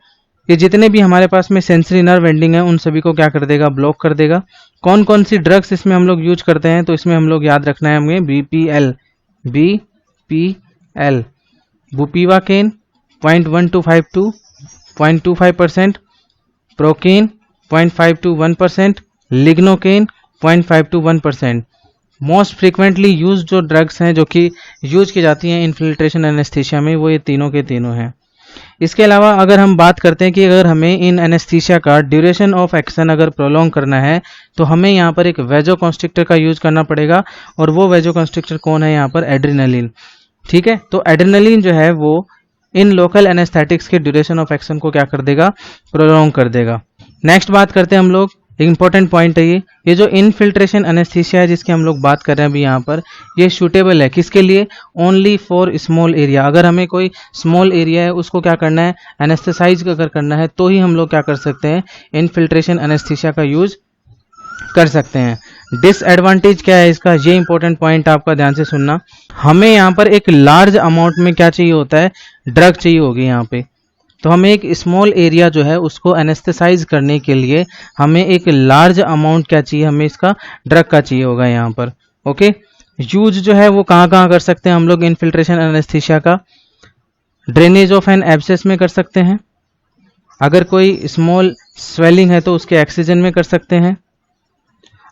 ये जितने भी हमारे पास में सेंसरी नर्व एंडिंग है उन सभी को क्या कर देगा, ब्लॉक कर देगा। कौन कौन सी ड्रग्स इसमें हम लोग यूज करते हैं, तो इसमें हम लोग याद रखना है हमें BPL, बुपीवाकेन 0.1252 0.25%, procaine 0.5 to 1%, lignocaine 0.5 to 1%। Most frequently use जो ड्रग्स हैं जो कि यूज की जाती हैं इनफिल्ट्रेशन एनेस्थीसिया में, वो ये तीनों के तीनों हैं। इसके अलावा अगर हम बात करते हैं कि अगर हमें इन एनेस्थीसिया का ड्यूरेशन ऑफ एक्शन अगर प्रोलॉन्ग करना है तो हमें यहाँ पर एक वेजोकॉन्स्ट्रिक्टर का यूज करना पड़ेगा। और वो वेजोकॉन्स्ट्रिक्टर कौन है, यहाँ पर एड्रेनलिन। ठीक है, तो एड्रेनलिन जो है वो इन लोकल एनेस्थेटिक्स के ड्यूरेशन ऑफ एक्शन को क्या कर देगा, प्रोलॉन्ग कर देगा। नेक्स्ट बात करते हैं हम लोग, इंपॉर्टेंट पॉइंट है ये जो इनफिल्ट्रेशन एनेस्थीसिया है जिसकी हम लोग बात कर रहे हैं अभी यहाँ पर, ये सूटेबल है किसके लिए, ओनली फॉर स्मॉल एरिया। अगर हमें कोई स्मॉल एरिया है उसको क्या करना है, एनेस्थेसाइज अगर करना है तो ही हम लोग क्या कर सकते हैं, इनफिल्ट्रेशन एनेस्थीसिया का यूज कर सकते हैं। डिसएडवांटेज क्या है इसका, ये इंपॉर्टेंट पॉइंट आपका ध्यान से सुनना। हमें यहाँ पर एक लार्ज अमाउंट में क्या चाहिए होता है, ड्रग चाहिए होगी यहाँ पे। तो हमें एक स्मॉल एरिया जो है उसको एनेस्थेसाइज करने के लिए हमें एक लार्ज अमाउंट क्या चाहिए, हमें इसका ड्रग का चाहिए होगा यहाँ पर। ओके, यूज जो है वो कहाँ कहाँ कर सकते हैं हम लोग इनफिल्ट्रेशन एनेस्थीसिया का, ड्रेनेज ऑफ एन एब्सेस में कर सकते हैं। अगर कोई स्मॉल स्वेलिंग है तो उसके एक्सीजन में कर सकते हैं।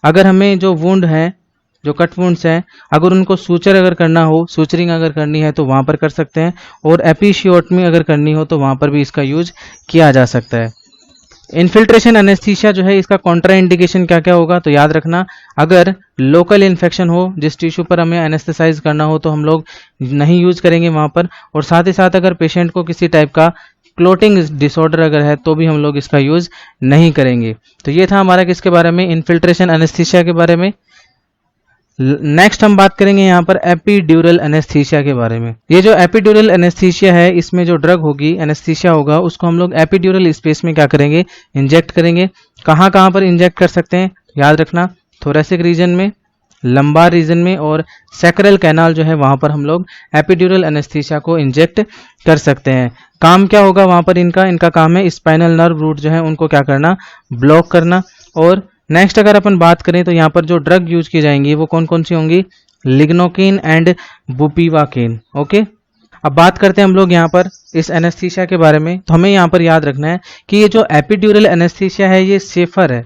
अगर हमें जो वुंड है, जो कट वुंड्स हैं, अगर उनको सूचर अगर करना हो, सूचरिंग अगर करनी है तो वहाँ पर कर सकते हैं। और एपिशियोटमी अगर करनी हो तो वहाँ पर भी इसका यूज किया जा सकता है। इन्फिल्ट्रेशन एनेस्थीसिया जो है इसका कॉन्ट्रा इंडिकेशन क्या क्या होगा, तो याद रखना अगर लोकल इन्फेक्शन हो जिस टिश्यू पर हमें एनेस्थेसाइज करना हो तो हम लोग नहीं यूज करेंगे वहां पर, और साथ ही साथ अगर पेशेंट को किसी टाइप का क्लोटिंग डिसऑर्डर अगर है तो भी हम लोग इसका यूज नहीं करेंगे। तो ये था हमारा किसके बारे में, इन्फिल्ट्रेशन एनेस्थीसिया के बारे में। नेक्स्ट हम बात करेंगे यहाँ पर एपिड्यूरल एनेस्थीसिया के बारे में। ये जो एपिड्यूरल एनेस्थीसिया है इसमें जो ड्रग होगी, एनेस्थीसिया होगा, उसको हम लोग एपिड्यूरल स्पेस में क्या करेंगे, इंजेक्ट करेंगे। कहाँ कहाँ पर इंजेक्ट कर सकते हैं, याद रखना थोरेसिक रीजन में, लंबार रीजन में और सैक्रल कैनाल जो है वहां पर हम लोग एपिड्यूरल एनेस्थीसिया को इंजेक्ट कर सकते हैं। काम क्या होगा वहां पर इनका काम है स्पाइनल नर्व रूट जो है उनको क्या करना, ब्लॉक करना। और नेक्स्ट अगर अपन बात करें तो यहाँ पर जो ड्रग यूज की जाएंगी वो कौन कौन सी होंगी, लिग्नोकेन एंड बुपीवाकेन। ओके, अब बात करते हैं हम लोग यहाँ पर इस एनेस्थीसिया के बारे में। तो हमें यहाँ पर याद रखना है कि ये जो एपिड्यूरल एनेस्थीसिया है ये सेफर है,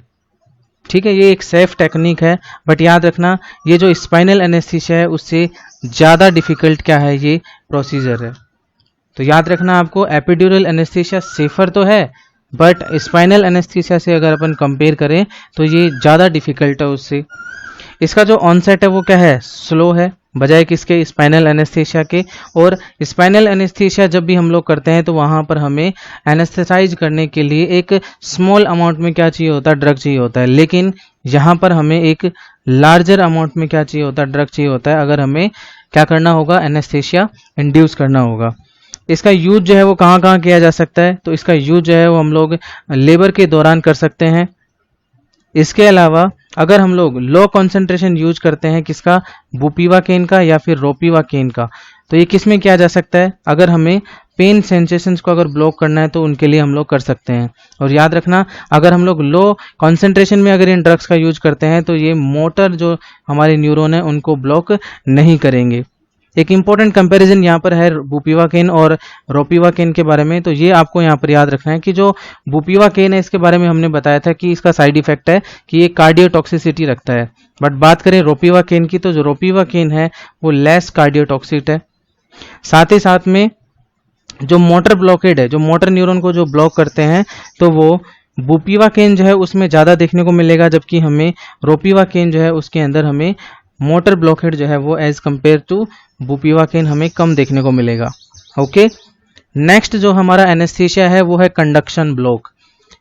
ठीक है, ये एक सेफ टेक्निक है, बट याद रखना ये जो स्पाइनल एनेस्थीसिया है उससे ज़्यादा डिफिकल्ट क्या है, ये प्रोसीजर है। तो याद रखना आपको एपिड्यूरल एनेस्थीसिया सेफर तो है, बट स्पाइनल एनेस्थीसिया से अगर अपन कंपेयर करें तो ये ज़्यादा डिफिकल्ट है उससे। इसका जो ऑनसेट है वो क्या है, स्लो है, बजाय किसके, स्पाइनल एनेस्थीसिया के। और स्पाइनल एनेस्थीसिया जब भी हम लोग करते हैं तो वहाँ पर हमें एनेस्थेसाइज करने के लिए एक स्मॉल अमाउंट में क्या चाहिए होता है, ड्रग चाहिए होता है। लेकिन यहाँ पर हमें एक लार्जर अमाउंट में क्या चाहिए होता है, ड्रग चाहिए होता है, अगर हमें क्या करना होगा, एनेस्थीसिया इंड्यूस करना होगा। इसका यूज जो है वो कहाँ कहाँ किया जा सकता है, तो इसका यूज जो है वो हम लोग लेबर के दौरान कर सकते हैं। इसके अलावा अगर हम लोग लो कंसंट्रेशन यूज करते हैं किसका, बुपीवाकेन का या फिर रोपीवाकेन का, तो ये किस में किया जा सकता है, अगर हमें पेन सेंसेशंस को अगर ब्लॉक करना है तो उनके लिए हम लोग कर सकते हैं। और याद रखना अगर हम लोग लो कंसंट्रेशन में अगर इन ड्रग्स का यूज करते हैं तो ये मोटर जो हमारे न्यूरॉन है उनको ब्लॉक नहीं करेंगे। एक इंपॉर्टेंट कंपैरिजन यहाँ पर है बुपीवाकेन और रोपीवाकेन के बारे में। तो ये आपको यहाँ पर याद रखना है कि जो बुपीवाकेन है इसके बारे में हमने बताया था कि इसका साइड इफेक्ट है कि ये कार्डियोटॉक्सिसिटी रखता है, बट बात करें रोपीवाकेन की तो जो रोपीवाकेन है वो लेस कार्डियोटॉक्सिक है। साथ ही साथ में जो मोटर ब्लॉकेड है, जो मोटर न्यूरॉन को जो ब्लॉक करते हैं, तो वो बुपीवाकेन जो है उसमें ज़्यादा देखने को मिलेगा, जबकि हमें रोपीवाकेन जो है उसके अंदर हमें मोटर ब्लॉकेड जो है वो एज कंपेयर टू बुपीवाकेन हमें कम देखने को मिलेगा। ओके, नेक्स्ट जो हमारा एनेस्थीसिया है वो है कंडक्शन ब्लॉक।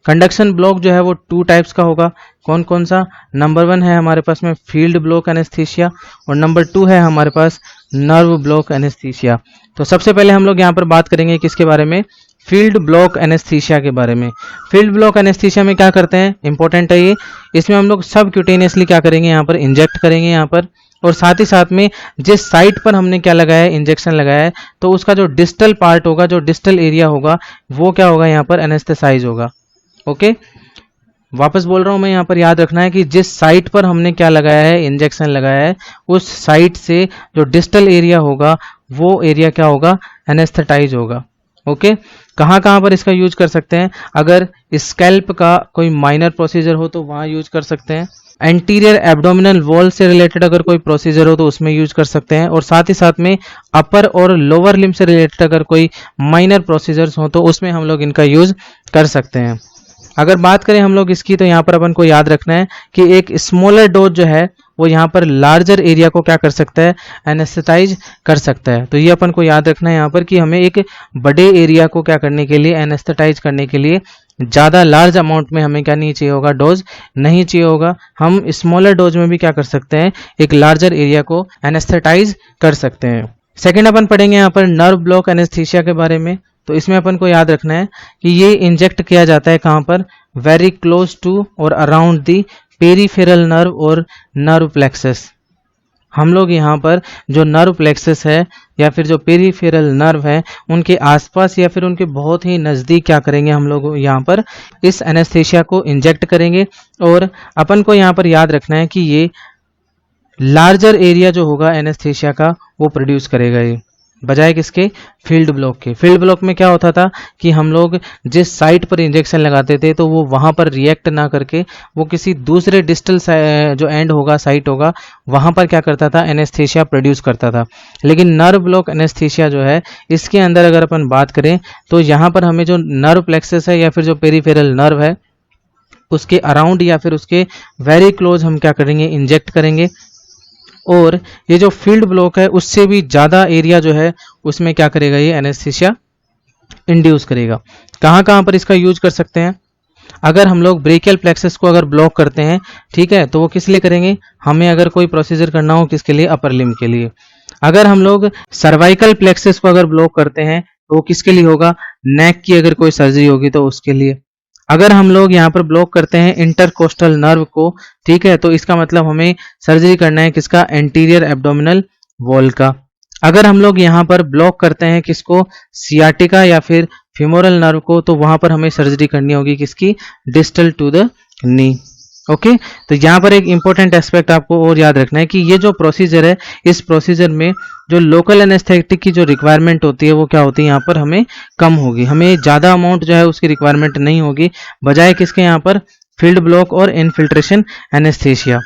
कंडक्शन ब्लॉक जो है वो 2 टाइप्स का होगा। कौन कौन सा, नंबर 1 है हमारे पास में फील्ड ब्लॉक एनेस्थीसिया और नंबर 2 है हमारे पास नर्व ब्लॉक एनेस्थीसिया। तो सबसे पहले हम लोग यहाँ पर बात करेंगे किसके बारे में, फील्ड ब्लॉक एनेस्थीसिया के बारे में। फील्ड ब्लॉक एनेस्थीसिया में क्या करते हैं, इंपॉर्टेंट है ये, इसमें हम लोग सब क्यूटेनियसली क्या करेंगे, यहाँ पर इंजेक्ट करेंगे यहाँ पर, और साथ ही साथ में जिस साइट पर हमने क्या लगाया है, इंजेक्शन लगाया है, तो उसका जो डिस्टल पार्ट होगा, जो डिस्टल एरिया होगा वो क्या होगा, यहाँ पर एनेस्थेसाइज होगा। ओके, वापस बोल रहा हूं मैं, यहाँ पर याद रखना है कि जिस साइट पर हमने क्या लगाया है, इंजेक्शन लगाया है, उस साइट से जो डिस्टल एरिया होगा वो एरिया क्या होगा, एनेस्थेटाइज होगा। ओके, कहाँ कहाँ पर इसका यूज कर सकते हैं, अगर स्कैल्प का कोई माइनर प्रोसीजर हो तो वहाँ यूज कर सकते हैं, एंटीरियर एब्डोमिनल वॉल से रिलेटेड अगर कोई प्रोसीजर हो तो उसमें यूज कर सकते हैं, और साथ ही साथ में अपर और लोअर लिम्ब से रिलेटेड अगर कोई माइनर प्रोसीजर्स हो तो उसमें हम लोग इनका यूज कर सकते हैं। अगर बात करें हम लोग इसकी, तो यहाँ पर अपन को याद रखना है कि एक स्मॉलर डोज जो है वो यहाँ पर लार्जर एरिया को क्या कर सकता है, एनेस्थेटाइज कर सकता है। तो ये अपन को याद रखना है यहाँ पर कि हमें एक बड़े एरिया को क्या करने के लिए, एनेस्थेटाइज करने के लिए ज़्यादा लार्ज अमाउंट में हमें क्या नहीं चाहिए होगा, डोज नहीं चाहिए होगा। हम स्मॉलर डोज में भी क्या कर सकते हैं, एक लार्जर एरिया को एनेस्थेटाइज कर सकते हैं। सेकेंड अपन पढ़ेंगे यहाँ पर नर्व ब्लॉक एनेस्थीसिया के बारे में। तो इसमें अपन को याद रखना है कि ये इंजेक्ट किया जाता है कहाँ पर, वेरी क्लोज टू और अराउंड दी पेरीफेरल नर्व और नर्व प्लेक्सस। हम लोग यहाँ पर जो नर्व प्लेक्सस है या फिर जो पेरीफेरल नर्व है उनके आसपास या फिर उनके बहुत ही नज़दीक क्या करेंगे, हम लोग यहाँ पर इस एनेस्थीसिया को इंजेक्ट करेंगे। और अपन को यहाँ पर याद रखना है कि ये लार्जर एरिया जो होगा एनेस्थीसिया का वो प्रोड्यूस करेगा, ये बजाय किसके, फील्ड ब्लॉक के। फील्ड ब्लॉक में क्या होता था कि हम लोग जिस साइट पर इंजेक्शन लगाते थे तो वो वहाँ पर रिएक्ट ना करके वो किसी दूसरे डिस्टल जो एंड होगा, साइट होगा, वहाँ पर क्या करता था, एनेस्थीसिया प्रोड्यूस करता था। लेकिन नर्व ब्लॉक एनेस्थीसिया जो है इसके अंदर अगर अपन बात करें तो यहाँ पर हमें जो नर्व प्लेक्सस है या फिर जो पेरीफेरल नर्व है उसके अराउंड या फिर उसके वेरी क्लोज हम क्या करेंगे, इंजेक्ट करेंगे। और ये जो फील्ड ब्लॉक है उससे भी ज़्यादा एरिया जो है उसमें क्या करेगा, ये एनेस्थीसिया इंड्यूस करेगा। कहाँ कहाँ पर इसका यूज कर सकते हैं, अगर हम लोग ब्रेकियल प्लेक्सस को अगर ब्लॉक करते हैं, ठीक है, तो वो किस लिए करेंगे, हमें अगर कोई प्रोसीजर करना हो किसके लिए, अपर लिम्ब के लिए। अगर हम लोग सर्वाइकल प्लेक्सस को अगर ब्लॉक करते हैं तो वो किसके लिए होगा, नेक की अगर कोई सर्जरी होगी तो उसके लिए। अगर हम लोग यहाँ पर ब्लॉक करते हैं इंटरकोस्टल नर्व को, ठीक है, तो इसका मतलब हमें सर्जरी करना है किसका, एंटीरियर एब्डोमिनल वॉल का। अगर हम लोग यहाँ पर ब्लॉक करते हैं किसको, सियाटिका या फिर फिमोरल नर्व को, तो वहां पर हमें सर्जरी करनी होगी किसकी, distal to the knee. Okay, तो यहाँ पर एक इंपॉर्टेंट एस्पेक्ट आपको और याद रखना है कि ये जो प्रोसीजर है, इस प्रोसीजर में जो लोकल एनेस्थेटिक की जो रिक्वायरमेंट होती है वो क्या होती है, यहाँ पर हमें कम होगी, हमें ज़्यादा अमाउंट जो है उसकी रिक्वायरमेंट नहीं होगी, बजाय किसके यहाँ पर, फील्ड ब्लॉक और इनफिल्ट्रेशन एनेस्थेशिया।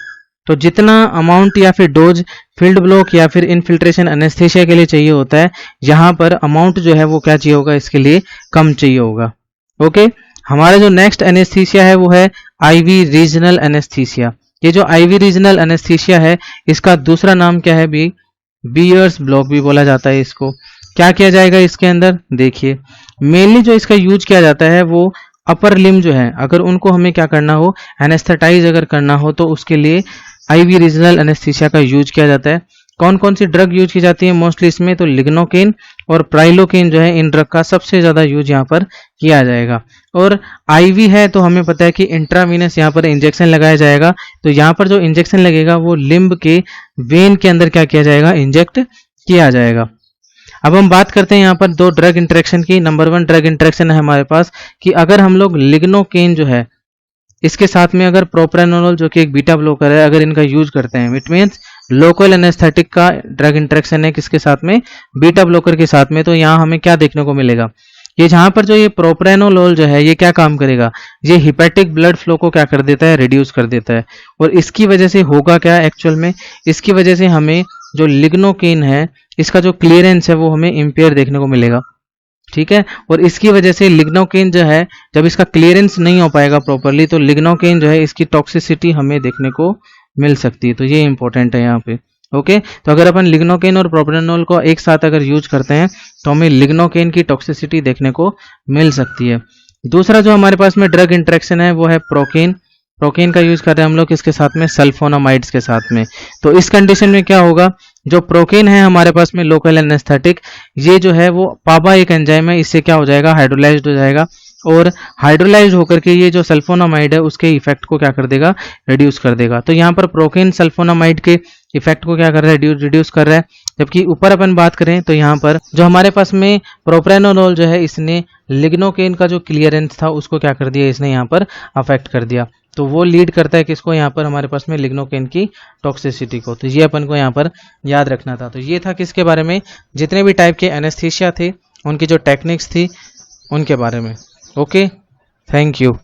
तो जितना अमाउंट या फिर डोज फील्ड ब्लॉक या फिर इनफिल्ट्रेशन एनेस्थेशिया के लिए चाहिए होता है, यहाँ पर अमाउंट जो है वो क्या चाहिए होगा, इसके लिए कम चाहिए होगा। ओके, हमारा जो नेक्स्ट एनेस्थीसिया है वो है आईवी रीजनल एनेस्थीसिया। ये जो आईवी रीजनल एनेस्थीसिया है इसका दूसरा नाम क्या है, बियर्स ब्लॉक भी बोला जाता है इसको। क्या किया जाएगा इसके अंदर, देखिए मेनली जो इसका यूज किया जाता है वो अपर लिम्ब जो है, अगर उनको हमें क्या करना हो, एनेस्थेटाइज अगर करना हो, तो उसके लिए आईवी रीजनल एनेस्थीसिया का यूज किया जाता है। कौन कौन सी ड्रग यूज की जाती है मोस्टली इसमें, तो लिग्नोकेन और प्राइलोकेन जो है, इन ड्रग का सबसे ज्यादा यूज यहाँ पर किया जाएगा। और आईवी है तो हमें पता है कि इंट्रावीनस यहाँ पर इंजेक्शन लगाया जाएगा, तो यहाँ पर जो इंजेक्शन लगेगा वो लिम्ब के वेन के अंदर क्या किया जाएगा, इंजेक्ट किया जाएगा। अब हम बात करते हैं यहाँ पर दो ड्रग इंटरेक्शन की। नंबर 1 ड्रग इंटरेक्शन है हमारे पास कि अगर हम लोग लिग्नोकेन जो है इसके साथ में अगर प्रोप्रानोलोल जो कि एक बीटा ब्लॉकर है, अगर इनका यूज करते हैं, इट मीन्स लोकल एनेस्थेटिक का ड्रग इंटरेक्शन है किसके साथ में, बीटा ब्लॉकर के साथ में। तो यहाँ हमें क्या देखने को मिलेगा, ये जहां पर जो ये प्रोप्रानोलोल जो है ये क्या काम करेगा, ये हिपैटिक ब्लड फ्लो को क्या कर देता है, रिड्यूस कर देता है। और इसकी वजह से होगा क्या एक्चुअल में, इसकी वजह से हमें जो लिग्नोकेन है इसका जो क्लियरेंस है वो हमें इम्पेयर देखने को मिलेगा, ठीक है। और इसकी वजह से लिग्नोकेन जो है, जब इसका क्लियरेंस नहीं हो पाएगा प्रॉपरली, तो लिग्नोकेन जो है इसकी टॉक्सिसिटी हमें देखने को मिल सकती है। तो ये इंपॉर्टेंट है यहाँ पे। ओके, तो अगर अपन लिग्नोकेन और प्रोप्रानोल को एक साथ अगर यूज करते हैं तो हमें लिग्नोकेन की टॉक्सिसिटी देखने को मिल सकती है। दूसरा जो हमारे पास में ड्रग इंटरेक्शन है वो है प्रोकेन। प्रोकेन का यूज कर रहे हैं हम लोग किसके साथ में, सल्फोनामाइड्स के साथ में। तो इस कंडीशन में क्या होगा, जो प्रोकेन है हमारे पास में लोकल एनेस्थेटिक, ये जो है वो पाबा एक एंजाइम है, इससे क्या हो जाएगा, हाइड्रोलाइज्ड हो जाएगा। और हाइड्रोलाइज्ड होकर के ये जो सल्फोनामाइड है उसके इफेक्ट को क्या कर देगा, रिड्यूस कर देगा। तो यहाँ पर प्रोकेन सल्फोनामाइड के इफेक्ट को क्या कर रहा है, रिड्यूस कर रहा है। जबकि ऊपर अपन बात करें तो यहाँ पर जो हमारे पास में प्रोप्रानोलोल जो है इसने लिग्नोकेन का जो क्लियरेंस था उसको क्या कर दिया, इसने यहाँ पर अफेक्ट कर दिया। तो वो लीड करता है किसको, यहाँ पर हमारे पास में लिग्नोकेन की टॉक्सिसिटी को। तो ये अपन को यहाँ पर याद रखना था। तो ये था किसके बारे में, जितने भी टाइप के एनेस्थीसिया थे उनकी जो टेक्निक्स थी उनके बारे में। Okay, thank you.